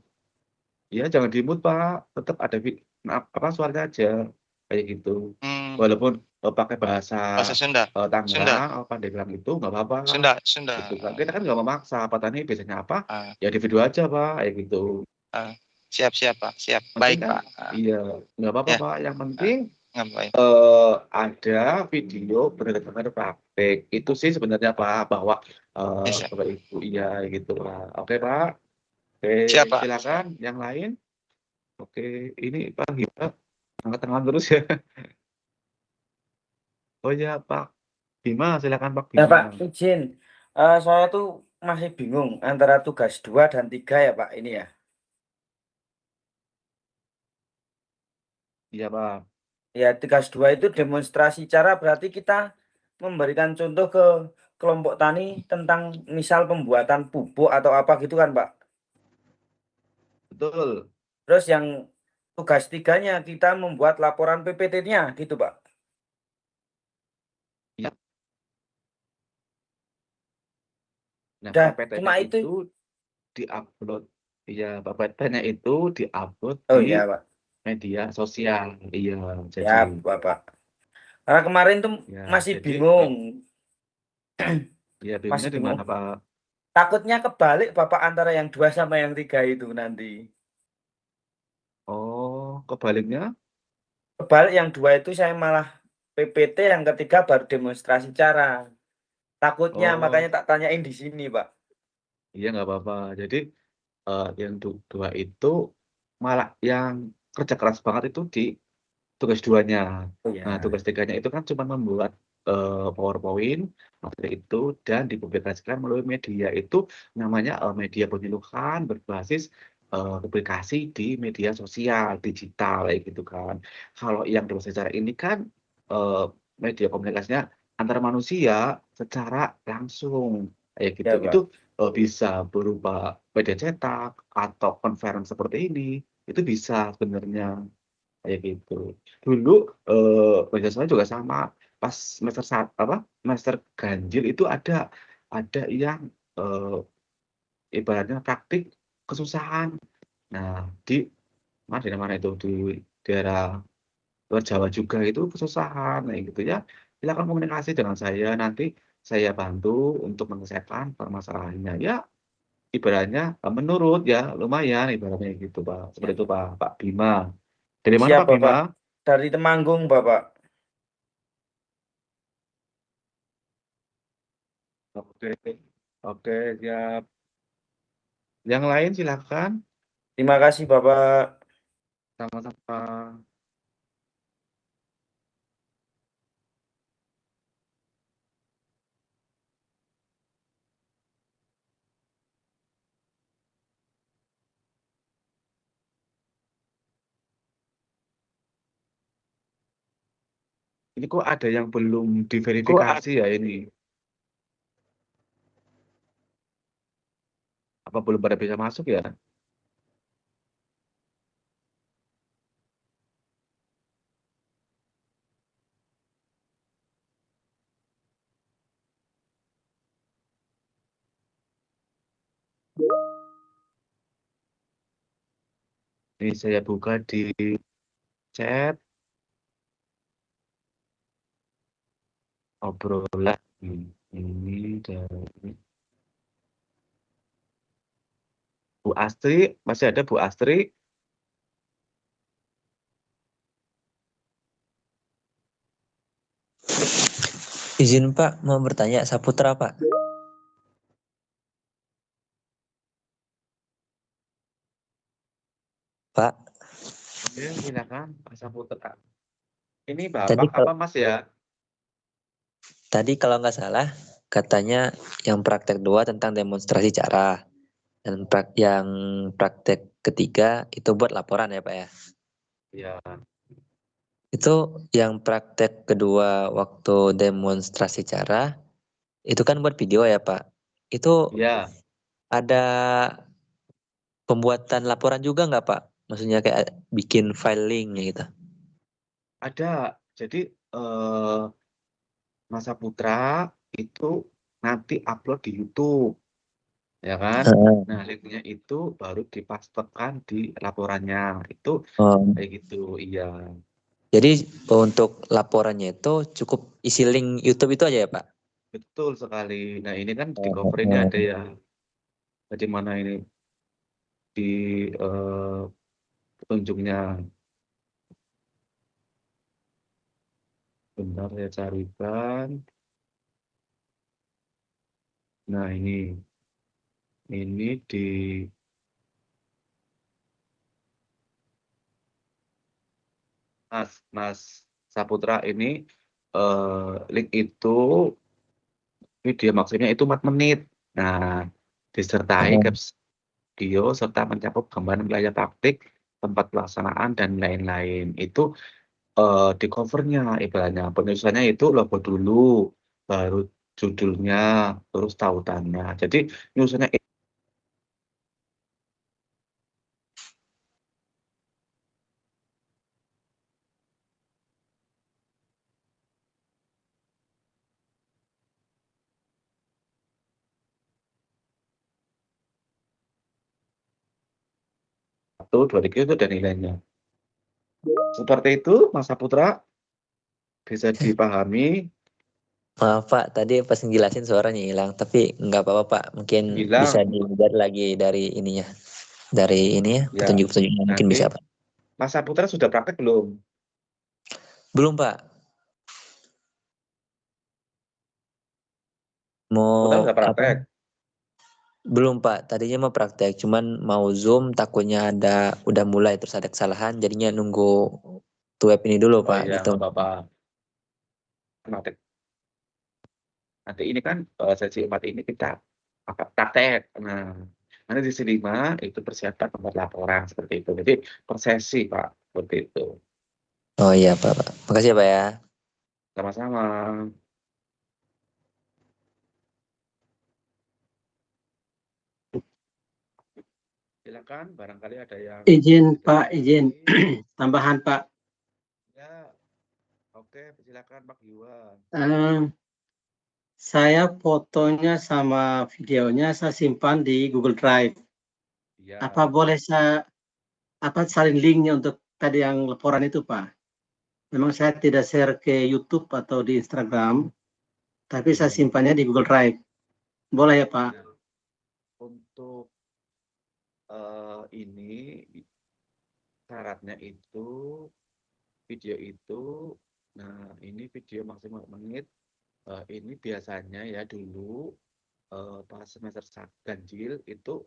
ya jangan di-mute Pak, tetap ada suaranya aja, kayak gitu. Hmm, Walaupun, pakai bahasa, bahasa Sunda. Sunda. Tangerang apa Pandeglang itu nggak apa-apa, Sunda. gitu kan. Kita kan nggak memaksa, petani biasanya apa, Ah, ya di video aja Pak, kayak gitu. ah. Siap Pak, siap. Penting Baik kan Pak. iya, nggak apa-apa Ya, Pak, yang ah, penting, ngapain? ada video benar-benar praktek. Itu sih sebenarnya Pak, bahwa, Bisa. Bapak Ibu iya, gitu Pak. Oke Pak, oke Siap Pak. silakan yang lain. Oke, ini Pak Gita angkat tangan terus ya. Oh ya Pak Bima, silakan Pak Nah, Bima. Pak, izin. Saya tuh masih bingung antara tugas 2 dan 3 ya, Pak, ini ya. Iya Pak. Ya, tugas 2 itu demonstrasi cara berarti kita memberikan contoh ke kelompok tani tentang misal pembuatan pupuk atau apa gitu kan, Pak. Betul. Terus yang tugas 3-nya kita membuat laporan PPT-nya gitu, Pak. Iya. Nah, Udah, PPT-nya cuma itu. itu diupload. Iya, PPT-nya itu diupload Oh di iya, Pak. media sosial. Iya, jadi Ya, Bapak. Karena kemarin tuh ya, masih jadi bingung. ya Masih bingungnya di bingung. mana Pak? Takutnya kebalik Bapak antara yang 2 sama yang 3 itu nanti. Oh, kebaliknya? Kebalik yang 2 itu saya malah PPT, yang ketiga baru demonstrasi cara. Takutnya Oh, makanya tak tanyain di sini, Pak. iya nggak apa-apa. Jadi, yang dua itu malah yang kerja keras banget itu di tugas 2-nya. Oh Nah, ya. tugas 3-nya itu kan cuma membuat, PowerPoint, materi itu, dan dipublikasikan melalui media itu namanya, media penyuluhan berbasis, publikasi di media sosial digital kayak gitu kan. Kalau yang demonstrasi cara ini kan media komunikasinya antara manusia secara langsung kayak gitu. Ya, Pak. Itu bisa berupa media cetak atau conference seperti ini. Itu bisa sebenarnya kayak gitu. Dulu media sosial juga sama. Pas semester ganjil itu ada yang ibaratnya praktik kesusahan. Nah, di mana itu di daerah luar Jawa juga itu kesusahan kayak gitu ya. Silakan komunikasi dengan saya, nanti saya bantu untuk menyelesaikan permasalahannya. Ya, ibaratnya menurut ya lumayan ibaratnya gitu, Pak. Seperti itu, Pak Bima. Dari mana, Siap, Pak Bapak. Bima? Dari Temanggung, Bapak. Oke. Oke, siap. Yang lain silakan. Terima kasih, Bapak. Sama-sama. Ini kok ada yang belum diverifikasi ya ini? Apa belum pada bisa masuk ya? Ini saya buka di chat obrolan ini dari Bu Astri, masih ada Bu Astri? Izin Pak, mau bertanya, Saputra Pak. Pak, Ya, silakan Pak Saputra. Ini tadi Bapak apa Mas ya? tadi kalau nggak salah katanya yang praktek 2 tentang demonstrasi cara dan yang praktek ketiga itu buat laporan ya Pak ya. Ya, Itu yang praktek kedua waktu demonstrasi cara itu kan buat video ya Pak. Itu ya, ada pembuatan laporan juga nggak Pak? Maksudnya kayak bikin filing gitu. ada. Jadi Mas Saputra itu nanti upload di YouTube, ya kan? Heeh. Nah, linknya itu baru dipastekan di laporannya. Itu Oh. kayak gitu, iya. Jadi untuk laporannya itu cukup isi link YouTube itu aja ya Pak? Betul sekali. Nah, ini kan di cover ini Oh. ada ya. Jadi mana ini di petunjuknya. Bentar saya carikan. Nah, ini di Mas Saputra ini link itu video maksudnya itu 4 menit. Nah, disertai caption video serta mencakup gambaran wilayah praktik, tempat pelaksanaan dan lain-lain. Itu di cover-nya ibaratnya penulisannya itu logo dulu, baru judulnya, terus tautannya. Jadi nyusunnya itu 2 tiga itu ada nilainya. Seperti itu Mas Saputra, bisa dipahami. Maaf Pak, tadi pas ngejelasin suaranya hilang, tapi nggak apa-apa Pak, mungkin bisa Hilang. dilihat lagi dari ininya, dari ini ya, Ya, petunjuk-petunjuknya mungkin bisa nanti Pak. Mas Saputra sudah praktek belum? Belum Pak, Saputra mau sudah apa? praktek? Belum Pak, tadinya mau praktek, cuman mau Zoom takutnya udah mulai terus ada kesalahan, jadinya nunggu web ini dulu Oh Pak, iya, gitu. nggak apa-apa. Praktek. Nanti ini kan sesi 4 ini kita praktek. Nah, Nanti di sesi 5 itu persiapan membuat laporan seperti itu. Jadi per sesi, Pak, seperti itu. Oh iya Pak. Makasih ya Pak ya. Sama-sama. Silakan, barangkali ada yang Izin tidak Pak, izin mengerti. tambahan Pak. Ya, oke, silakan Pak Iwan. Saya fotonya sama videonya saya simpan di Google Drive. Ya. Apa boleh saya salin linknya untuk tadi yang laporan itu Pak? Memang saya tidak share ke YouTube atau di Instagram, tapi saya simpannya di Google Drive. Boleh ya Pak? Untuk ini syaratnya itu video itu, nah ini video maksimal menit. Ini biasanya ya dulu pas semester ganjil itu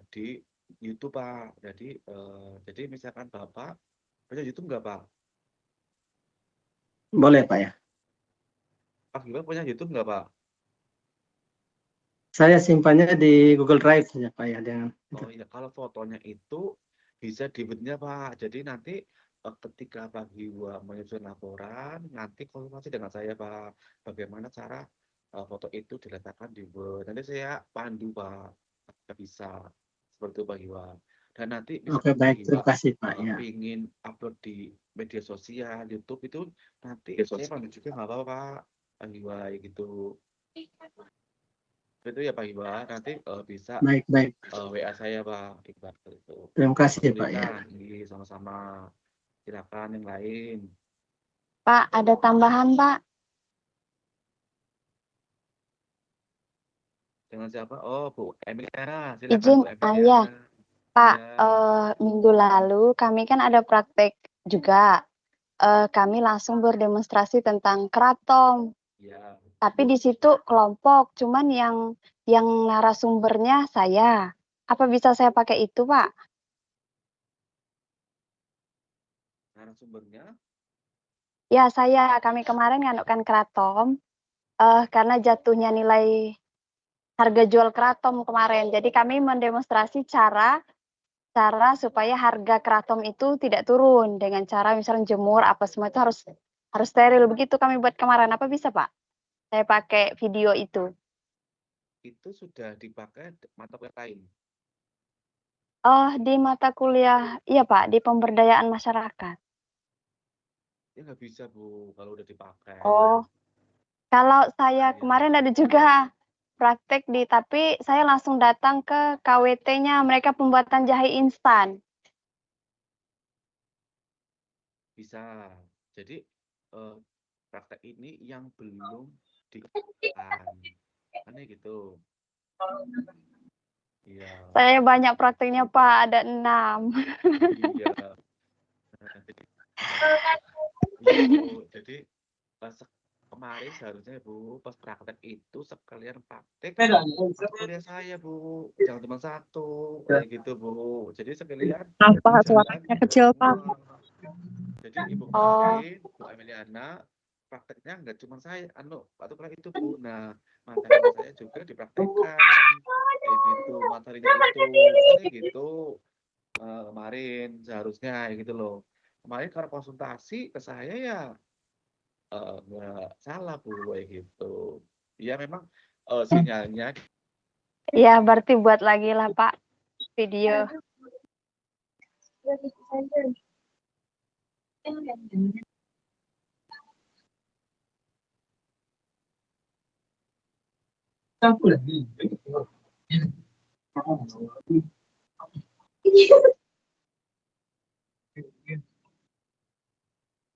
di YouTube Pak. Jadi misalkan Bapak punya YouTube nggak Pak? Boleh Pak ya. Pak Iwan punya YouTube nggak Pak? Saya simpannya di Google Drive saja Pak ya. Oh iya, kalau fotonya itu bisa dibuatnya Pak. Jadi nanti ketika Pak Iwan menyusun laporan, nanti konsultasi dengan saya Pak. Bagaimana cara foto itu diletakkan di Word. Nanti saya pandu Pak. Bisa seperti itu Pak Iwan. Dan nanti Oke misalkan Pak baik, terima Iwan kasih Pak ya. ingin upload di media sosial, YouTube itu nanti saya pandu juga nggak apa-apa Pak Iwan gitu. Itu ya Pak Iwan, nanti bisa Baik. WA saya Pak Iqbal itu. Terima kasih Pak ya. Iya, sama-sama. Silakan yang lain. Pak, ada tambahan Pak. Dengan siapa? Oh, Bu Emiliana. Silakan Izin, Bu Emiliana. ya. Pak, Ya. minggu lalu kami kan ada praktek juga. Kami langsung berdemonstrasi tentang keraton. Ya. Tapi di situ kelompok, cuman yang narasumbernya saya. Apa bisa saya pakai itu, Pak? Narasumbernya? Ya, kami kemarin nganukkan keraton, karena jatuhnya nilai harga jual keraton kemarin. Jadi kami mendemonstrasi cara supaya harga keraton itu tidak turun dengan cara misalnya jemur apa semua itu harus steril begitu kami buat kemarin. Apa bisa, Pak? Saya pakai video itu. Itu sudah dipakai mata kuliah lain. Di mata kuliah, iya Pak, di pemberdayaan masyarakat. Ya nggak bisa Bu, kalau udah dipakai. Oh, kalau saya kemarin ada juga praktek tapi saya langsung datang ke KWT-nya, mereka pembuatan jahe instan. Bisa. Jadi praktek ini yang belum dikerjakan. Aneh gitu. Iya. Saya banyak prakteknya Pak, ada 6. Iya. Bu. Jadi kemarin seharusnya Bu pas praktek itu sekalian praktek mata kuliah saya Bu, jangan cuma satu kayak gitu Bu. Jadi sekalian Apa suaranya kecil Pak? Jadi Ibu kemarin Bu Emiliana prakteknya nggak cuma saya atau kuliah itu Bu. Nah materi saya juga dipraktekkan kayak gitu materinya itu gitu kemarin seharusnya gitu loh. Kemarin kalau konsultasi ke saya ya nggak salah Bu kayak gitu. Ya memang sinyalnya. Iya, berarti buat lagi lah Pak video.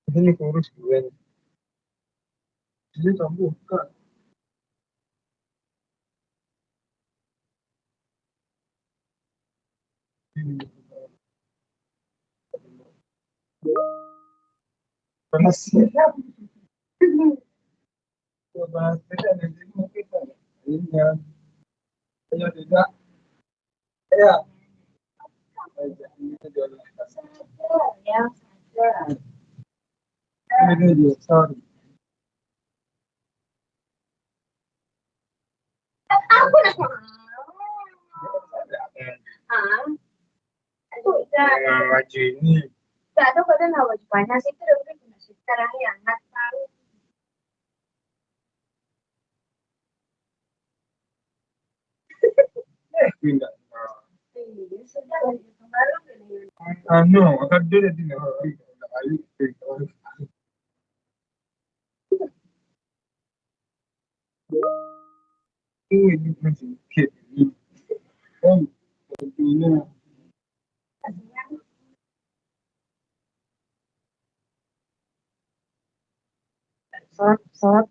Ini kurus gue. Ini kamu buka. dengan baju ini. Nggak tahu kadang nggak baju panas itu udah sekarang yang nggak tahu. Tidak. Iya, sudah baju kemarin Anu, akan dia tidak. Ini masih kecil. Oh, bajunya. Soat.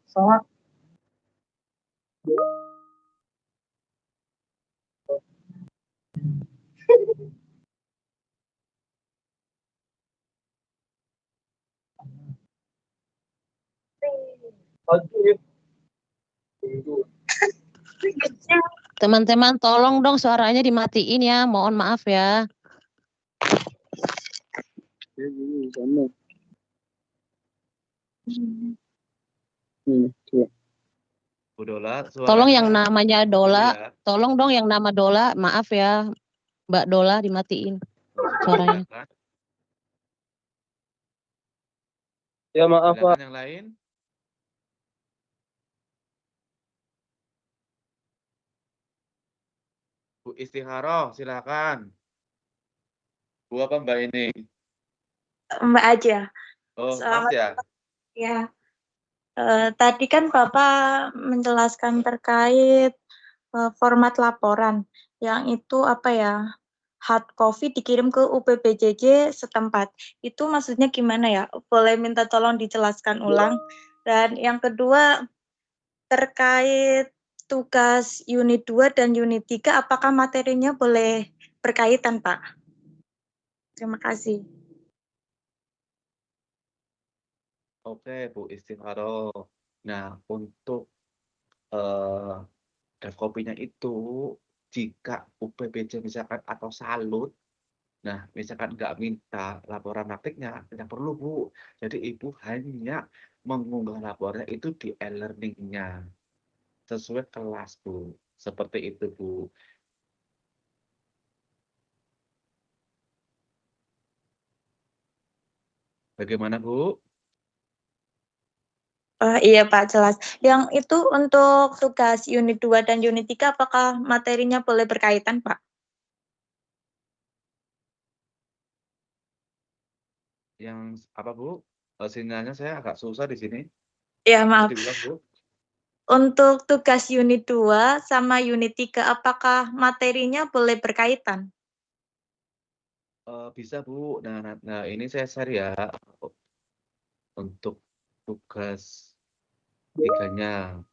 Teman-teman tolong dong suaranya dimatiin ya, mohon maaf ya. Bu Dola, Tolong yang suaranya namanya Dola, ya. tolong dong yang nama Dola, maaf ya Mbak Dola dimatiin suaranya. Silakan. Ya maaf Pak. Silakan yang lain. Bu Istiharoh, silakan. Bu apa Mbak ini? Mbak aja. Oh, Mas Selamat ya. ya. Tadi kan Bapak menjelaskan terkait format laporan yang itu apa ya, hard copy dikirim ke UPPJJ setempat. Itu maksudnya gimana ya? Boleh minta tolong dijelaskan ulang. Dan yang kedua terkait tugas unit 2 dan unit 3 apakah materinya boleh berkaitan, Pak? Terima kasih. Oke, Bu Istiharoh. Nah, untuk draft copy-nya itu jika UPPJ misalkan atau salut, nah misalkan nggak minta laporan praktiknya, tidak perlu Bu. Jadi Ibu hanya mengunggah laporannya itu di e-learning-nya sesuai kelas Bu. Seperti itu Bu. Bagaimana Bu? Iya Pak, jelas. Yang itu untuk tugas unit 2 dan unit 3 apakah materinya boleh berkaitan, Pak? Yang apa Bu? Sinyalnya saya agak susah di sini. Ya, Bisa maaf. diulang Bu? Untuk tugas unit 2 sama unit 3 apakah materinya boleh berkaitan? Bisa Bu. Nah ini saya share ya untuk tugas 3-nya.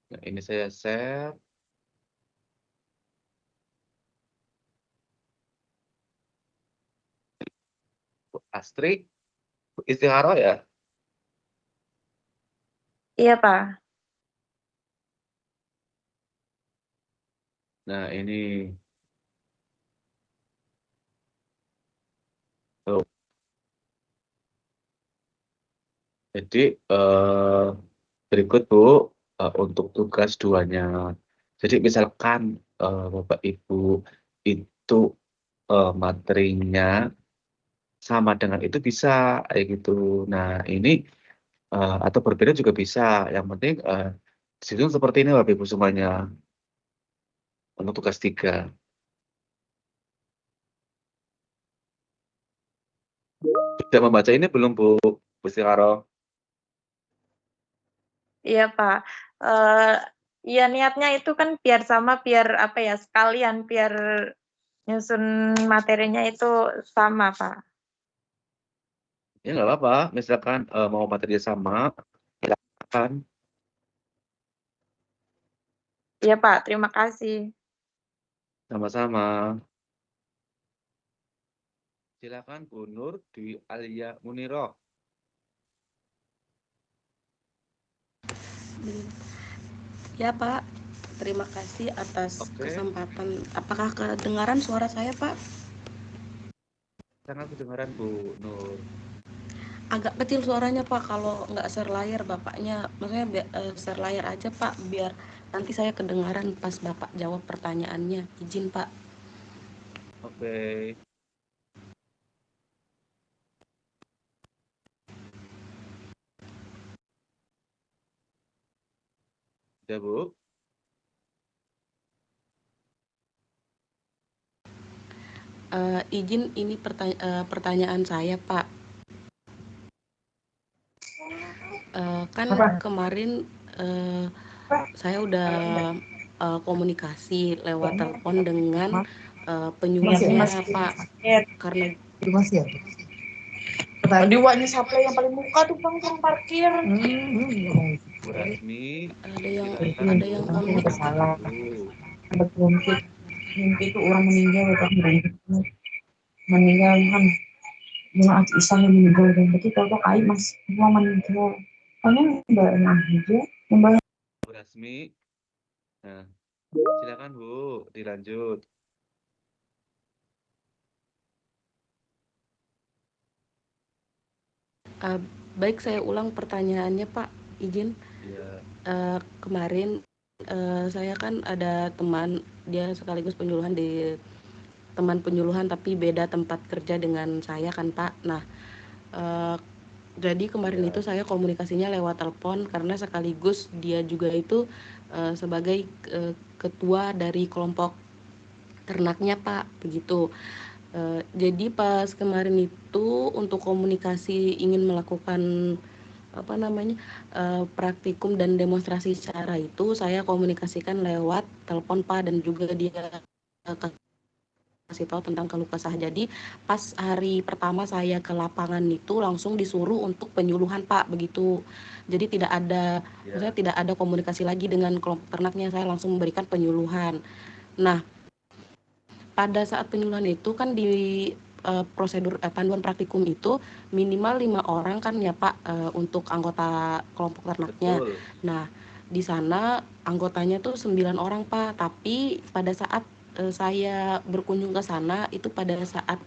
Nah, ini saya share. Bu Astri, Bu Istiharoh ya? Iya, Pak. Nah, ini. Tuh. Jadi, berikut Bu, untuk tugas 2-nya. Jadi misalkan Bapak Ibu itu materinya sama dengan itu bisa kayak gitu. Nah, ini atau berbeda juga bisa. Yang penting disusun seperti ini Bapak Ibu semuanya untuk tugas 3. Sudah membaca ini belum Bu Istiharoh? Iya, Pak. Ya niatnya itu kan biar sama, biar apa ya, sekalian, biar nyusun materinya itu sama, Pak. Ya nggak apa-apa, misalkan mau materinya sama, silakan. Iya, Pak. Terima kasih. Sama-sama. Silakan Bu Nur Dwi Alia Muniroh. Ya Pak, terima kasih atas kesempatan. Apakah kedengaran suara saya Pak? Sangat kedengaran Bu Nur. agak kecil suaranya Pak, kalau nggak share layar Bapaknya, maksudnya share layar aja Pak, biar nanti saya kedengaran pas Bapak jawab pertanyaannya. Izin Pak. Oke. Ya, Bu. Izin ini pertanyaan saya Pak. Kan kemarin saya udah komunikasi lewat telepon dengan penyuluhnya Pak, karena Tadi waknya supply yang paling muka tuh bang parkir. Bu Rasmi, ada yang Ini komen salah. dulu. Mimpi itu orang meninggal kan meninggal kan Jumat Islam yang meninggal dan begitu kalau kait mas semua meninggal. Hanya mbak aja mbak. Bu Rasmi. Nah, silakan Bu, dilanjut. Baik, saya ulang pertanyaannya Pak, izin. Iya. Kemarin saya kan ada teman, dia sekaligus penyuluhan teman penyuluhan tapi beda tempat kerja dengan saya kan Pak. Nah, jadi kemarin itu saya komunikasinya lewat telepon karena sekaligus dia juga itu sebagai ketua dari kelompok ternaknya Pak, begitu. Jadi pas kemarin itu untuk komunikasi ingin melakukan praktikum dan demonstrasi cara itu saya komunikasikan lewat telepon Pak, dan juga dia kasih tahu tentang keluh kesah. Jadi pas hari pertama saya ke lapangan itu langsung disuruh untuk penyuluhan Pak, begitu. Jadi tidak ada maksudnya tidak ada komunikasi lagi dengan kelompok ternaknya, saya langsung memberikan penyuluhan. Nah, pada saat penyuluhan itu kan di prosedur panduan praktikum itu minimal 5 orang kan ya Pak, untuk anggota kelompok ternaknya. Betul. Nah, di sana anggotanya tuh 9 orang Pak, tapi pada saat saya berkunjung ke sana itu pada saat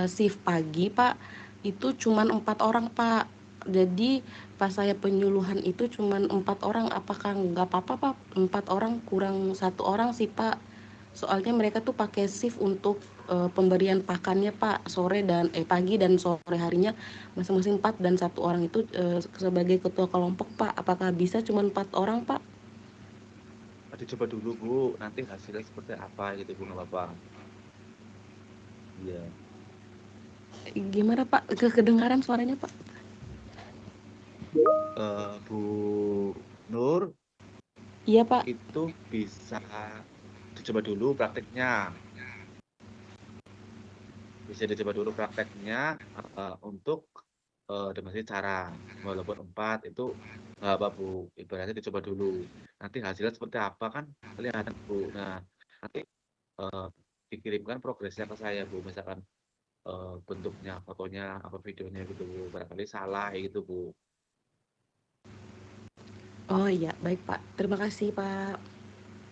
shift pagi Pak, itu cuman 4 orang Pak. Jadi pas saya penyuluhan itu cuman 4 orang, apakah nggak apa-apa Pak? 4 orang kurang 1 orang sih Pak. Soalnya mereka tuh pakai shift untuk pemberian pakannya Pak, pagi dan sore harinya masing-masing 4 dan 1 orang itu sebagai ketua kelompok Pak. Apakah bisa cuma 4 orang Pak? Dicoba dulu Bu, nanti hasilnya seperti apa gitu Bu, nggak apa-apa. Iya. Gimana Pak? Kedengaran suaranya Pak? Bu Nur. Iya Pak. Itu bisa dicoba dulu prakteknya. Bisa dicoba dulu prakteknya untuk demonstrasi cara. Walaupun 4 itu apa Bu, ibaratnya dicoba dulu. Nanti hasilnya seperti apa kan kelihatan Bu. Nah, nanti dikirimkan progresnya ke saya Bu, misalkan bentuknya, fotonya, apa videonya gitu Bu. Barangkali salah gitu Bu. Oh iya, baik Pak. Terima kasih Pak.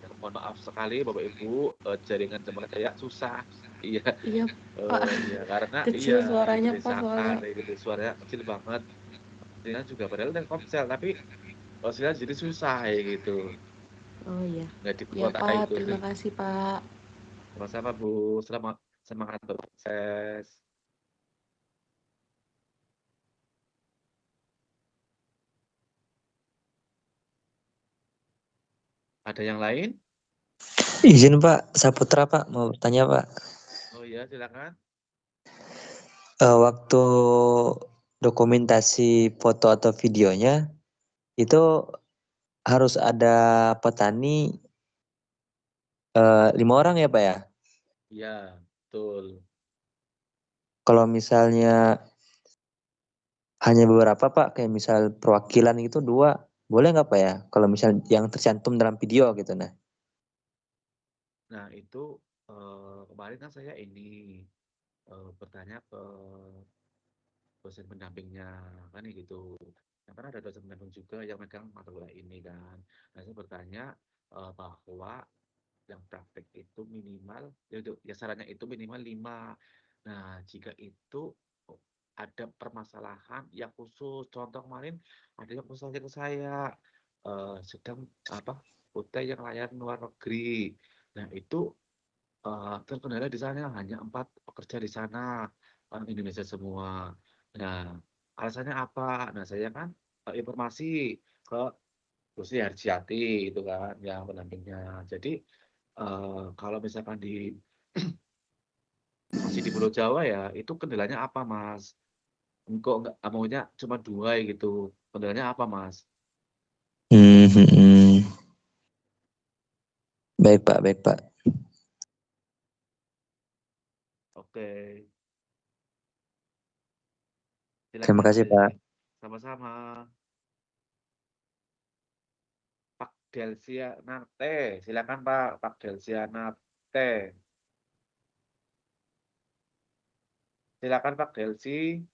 Ya, mohon maaf sekali Bapak Ibu, jaringan teman saya susah. Iya. Iya Pak. Iya, karena Kecil iya suaranya Pak didesakan soalnya. gitu, suaranya kecil banget. Sinyal juga padahal Telkomsel, tapi sinyal jadi susah gitu. Oh iya. Nggak di Ya kuota Pak, itu. terima kasih Pak. Sama-sama Bu, semangat berproses. Ada yang lain? Izin Pak, Saputra Pak, mau bertanya Pak. Oh iya, silakan. Waktu dokumentasi foto atau videonya itu harus ada petani 5 orang ya Pak ya? Iya, betul. Kalau misalnya hanya beberapa Pak, kayak misal perwakilan itu 2, boleh nggak Pak ya? Kalau misal yang tercantum dalam video gitu nah. Nah, itu kemarin kan saya ini bertanya ke dosen pendampingnya kan gitu. Nah, karena ada dosen pendamping juga yang megang mata kuliah ini kan. Nah, saya bertanya bahwa yang praktek itu minimal ya sarannya itu minimal 5. Nah, jika itu ada permasalahan yang khusus. Contoh kemarin ada yang konsultasi ke saya, sedang UT yang layanan luar negeri. Nah itu terkendala di sana hanya 4 pekerja di sana, orang Indonesia semua. Nah, alasannya apa? Nah, saya kan informasi ke Bu Sri Harjiati itu kan yang pendampingnya. Jadi kalau misalkan masih di Pulau Jawa ya itu kendalanya apa, Mas? Kok nggak maunya cuma 2 gitu, kendalanya apa, Mas? Baik Pak, baik Pak. Oke. Terima Silakan kasih Pak. sama-sama. Pak Delsianate, silakan Pak Delsianate. Silakan Pak Delsi.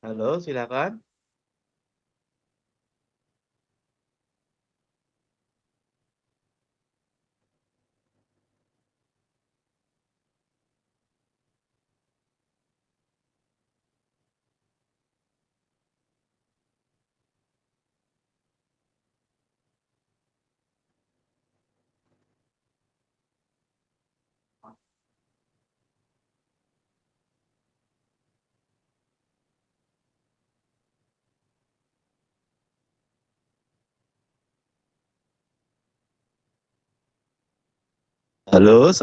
Halo, silakan. Halo.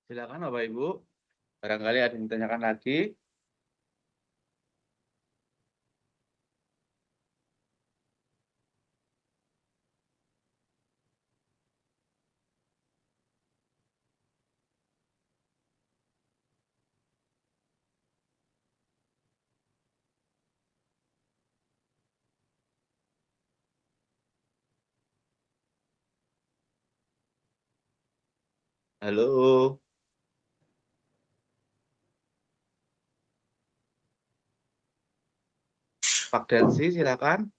Silakan Bapak Ibu. Barangkali ada yang ditanyakan lagi. Halo. Pak Delsi, silakan.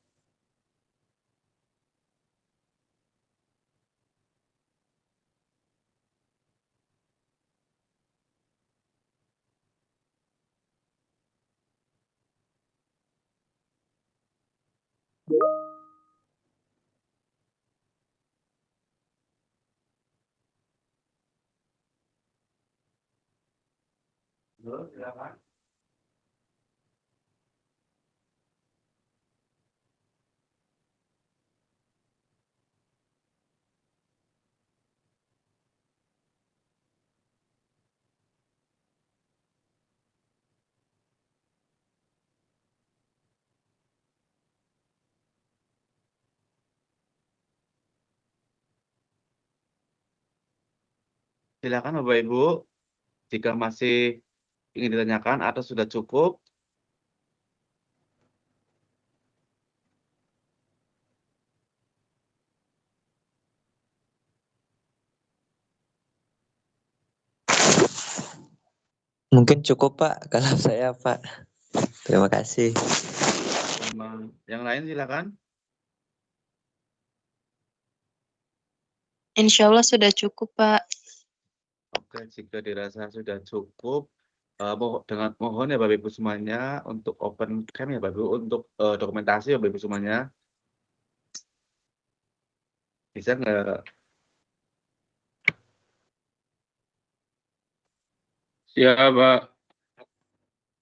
Halo, silakan. Silakan Bapak Ibu. Jika masih ingin ditanyakan atau sudah cukup, Mungkin cukup Pak, kalau saya Pak. Terima kasih. yang lain silakan. Insya Allah sudah cukup, Pak. Oke, jika dirasa sudah cukup, mohon ya Bapak Ibu semuanya untuk open cam ya Bapak Ibu, untuk dokumentasi ya Bapak Ibu semuanya. Bisa nggak? Siap, Pak.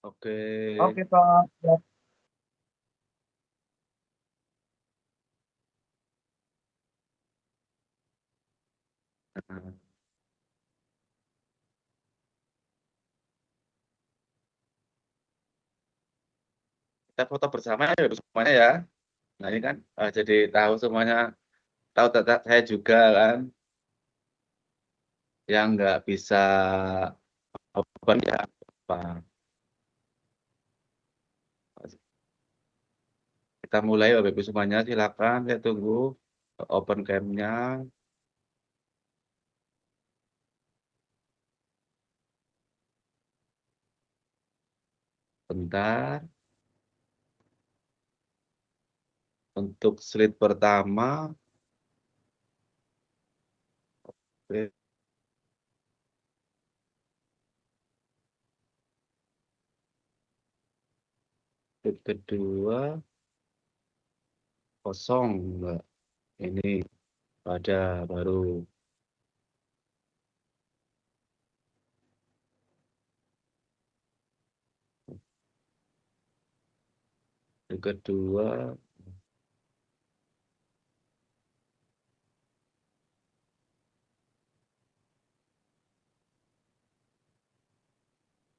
Oke. Oke, Pak. Siap. Nah, kita foto bersama ya semuanya ya. Nah ini kan jadi tahu semuanya, tahu saya juga kan, yang nggak bisa open ya apa. Kita mulai Bapak Ibu semuanya, silakan saya tunggu open cam-nya. Bentar. Untuk slide pertama, oke. Slide kedua kosong enggak. Ini ada baru. Yang kedua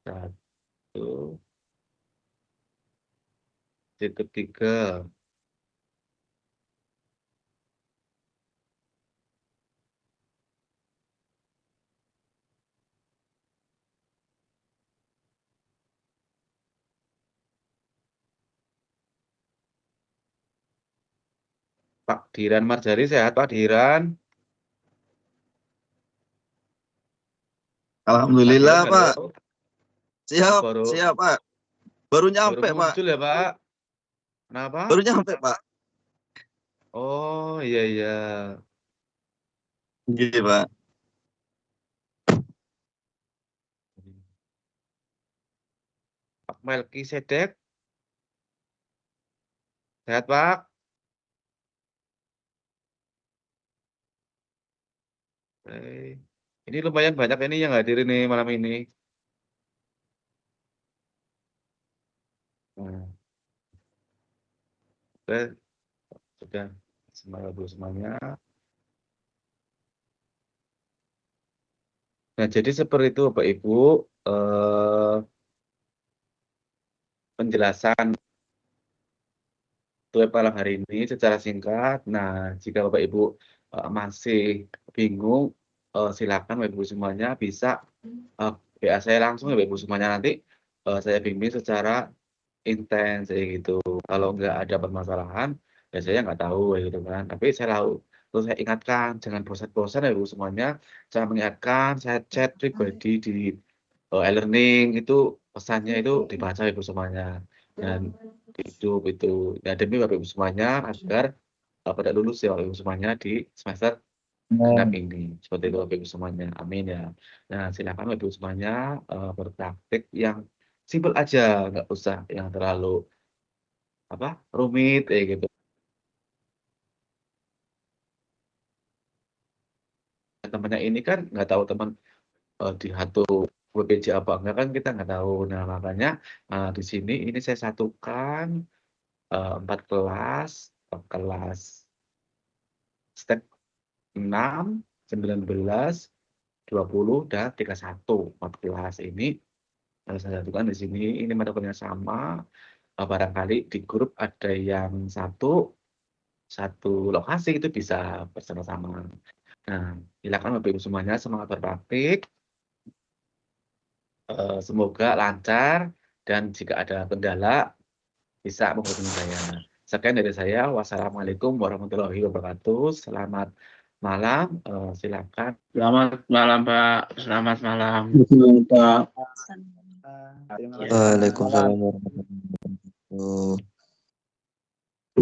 satu. Yang ketiga Pak Diran Marjari, sehat Pak Diran? Alhamdulillah, Diran, Pak. halo. Siap, Baru siap, Pak. Baru nyampe, Pak. muncul ya Pak? Kenapa? Baru nyampe, Pak. Oh iya iya. Gitu, Pak. Pak Melki Sedek, sehat Pak? Ini lumayan banyak ini yang hadir ini malam ini. Nah, oke, sudah semuanya. Nah, jadi seperti itu Bapak Ibu, penjelasan web malam hari ini secara singkat. Nah, jika Bapak Ibu masih bingung, silakan Bapak Ibu semuanya bisa WA saya langsung ya Bapak Ibu semuanya, nanti saya bimbing secara intens kayak gitu. Kalau nggak ada permasalahan, ya saya nggak tahu ya gitu kan. Tapi saya tahu, terus saya ingatkan, jangan bosan-bosan ya Ibu semuanya. Saya mengingatkan, saya chat pribadi di e-learning itu, pesannya itu dibaca Ibu semuanya. Dan hidup itu, ya demi Bapak Ibu semuanya agar pada lulus ya Bapak Ibu semuanya di semester genap ini. Seperti itu Bapak Ibu semuanya. Amin ya. Nah, silakan Bapak Ibu semuanya berpraktik yang simpel aja, nggak usah yang terlalu rumit kayak gitu. Temannya ini kan nggak tahu teman di satu WPJ apa enggak kan kita nggak tahu. Nah makanya di sini ini saya satukan 4 kelas, kelas step 6, 19, 20 dan 31. 4 kelas ini saya satukan di sini. Ini mata kuliahnya sama. Barangkali di grup ada yang satu lokasi itu bisa bersama-sama. Nah, silakan Bapak Ibu semuanya semangat berpraktik. Semoga lancar dan jika ada kendala bisa menghubungi saya. Sekian dari saya. Wassalamualaikum warahmatullahi wabarakatuh. Selamat malam. Silakan. Selamat malam, Pak. Selamat malam. Pak. Waalaikumsalam warahmatullahi wabarakatuh.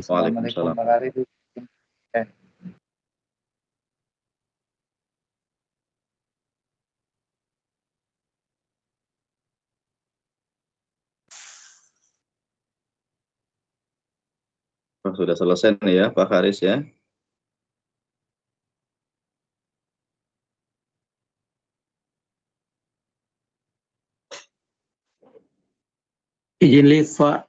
Waalaikumsalam. Pak Ari. Sudah selesai nih ya, Pak Haris ya. Izin live, Pak.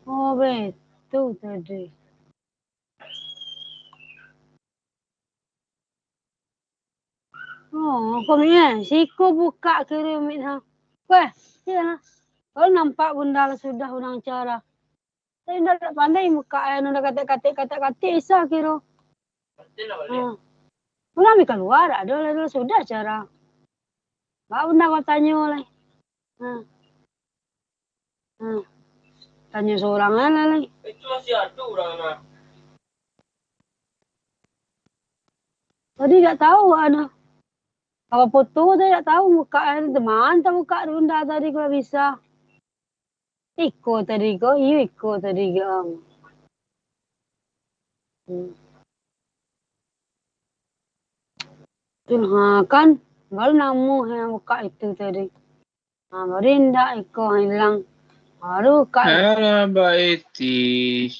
Oh, betul tadi. Oh, komnya siko buka kirimin ha. Weh, iya lah. Kalau nampak bunda sudah unang cara. Saya tidak pandai muka yang udah kata-kata isa kiro. Udah keluar, ada sudah cara. Mbak bunda kau tanya oleh. Tanya seorang lagi. Itu masih ada orang. Tadi tidak tahu ada. Apa foto saya tidak tahu muka teman tak muka bunda tadi kalau bisa. Iko tadi kau, iko tadi kau. Kan baru namu yang muka itu tadi. Baru indah iko hilang. Baru kak. Halo Mbak Eti.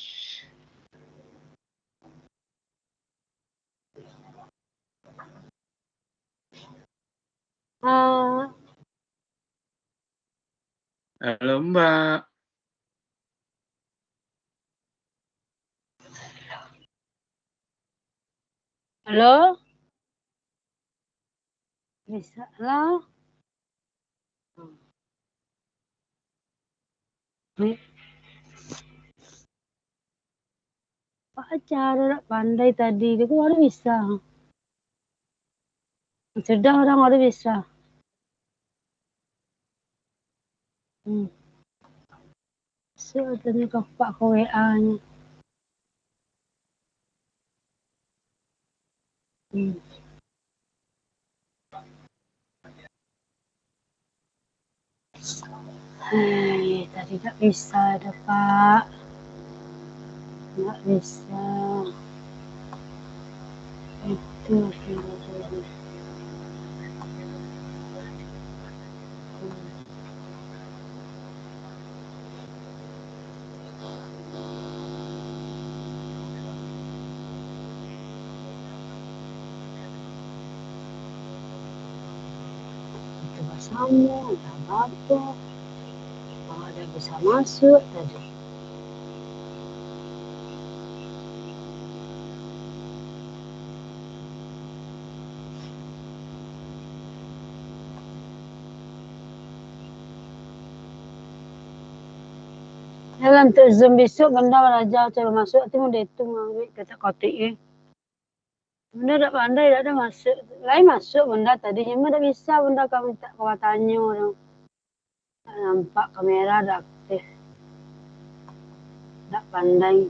Halo Mbak. Halo? Bisa lah. Pak cara pandai tadi, dia baru bisa. Sudah orang baru bisa. Sebenarnya kapak ke WA-nya. Hei, tadi tak bisa ada Pak. Nggak bisa. Itu video. Itu bersama, ada apa? Ada bisa masuk tadi. Jalan untuk Zoom besok benda belajar cara masuk tu mau dihitung ambil kata kotik benda tak pandai tak ada masuk lain masuk benda tadi cuma tak bisa benda kami tak kau tanya orang nampak kamera dah aktif tak pandai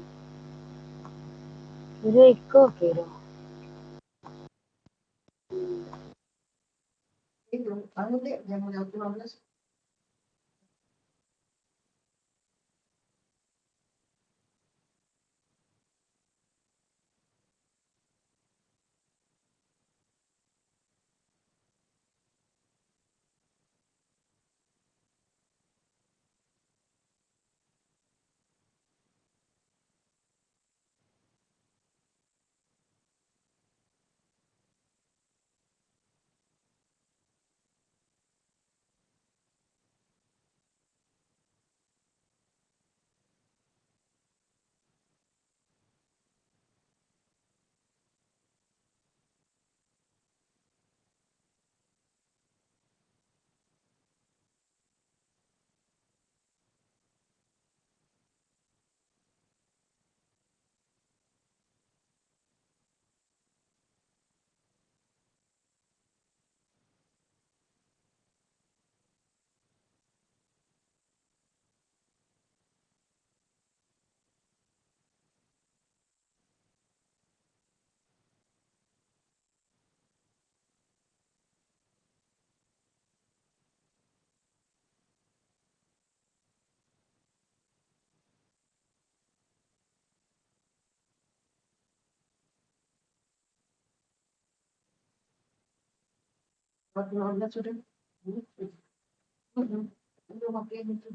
kira ikut kira Itu, kamu dek jangan jauh 15. Buat 15 sudah. Udah pakai itu.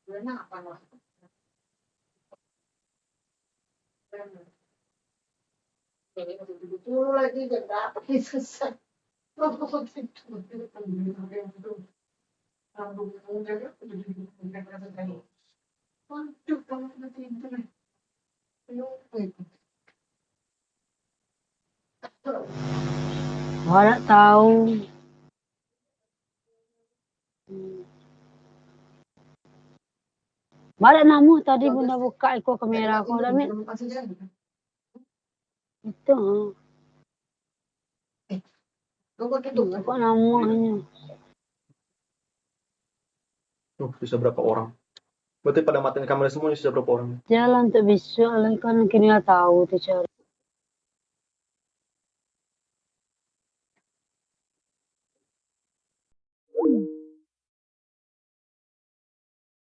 Karena apa lah? Betul lagi gak dapat susah. Waduh, kalau nanti internet. Wah tak tahu Balik namu tadi bunda buka ikut kamera aku dah mit. Itu. Kok namu hanya. Tuh, bisa berapa orang? Berarti pada matiin kamera semua sisa berapa orang? Jalan tak bisa lah kan kini tahu tu cara.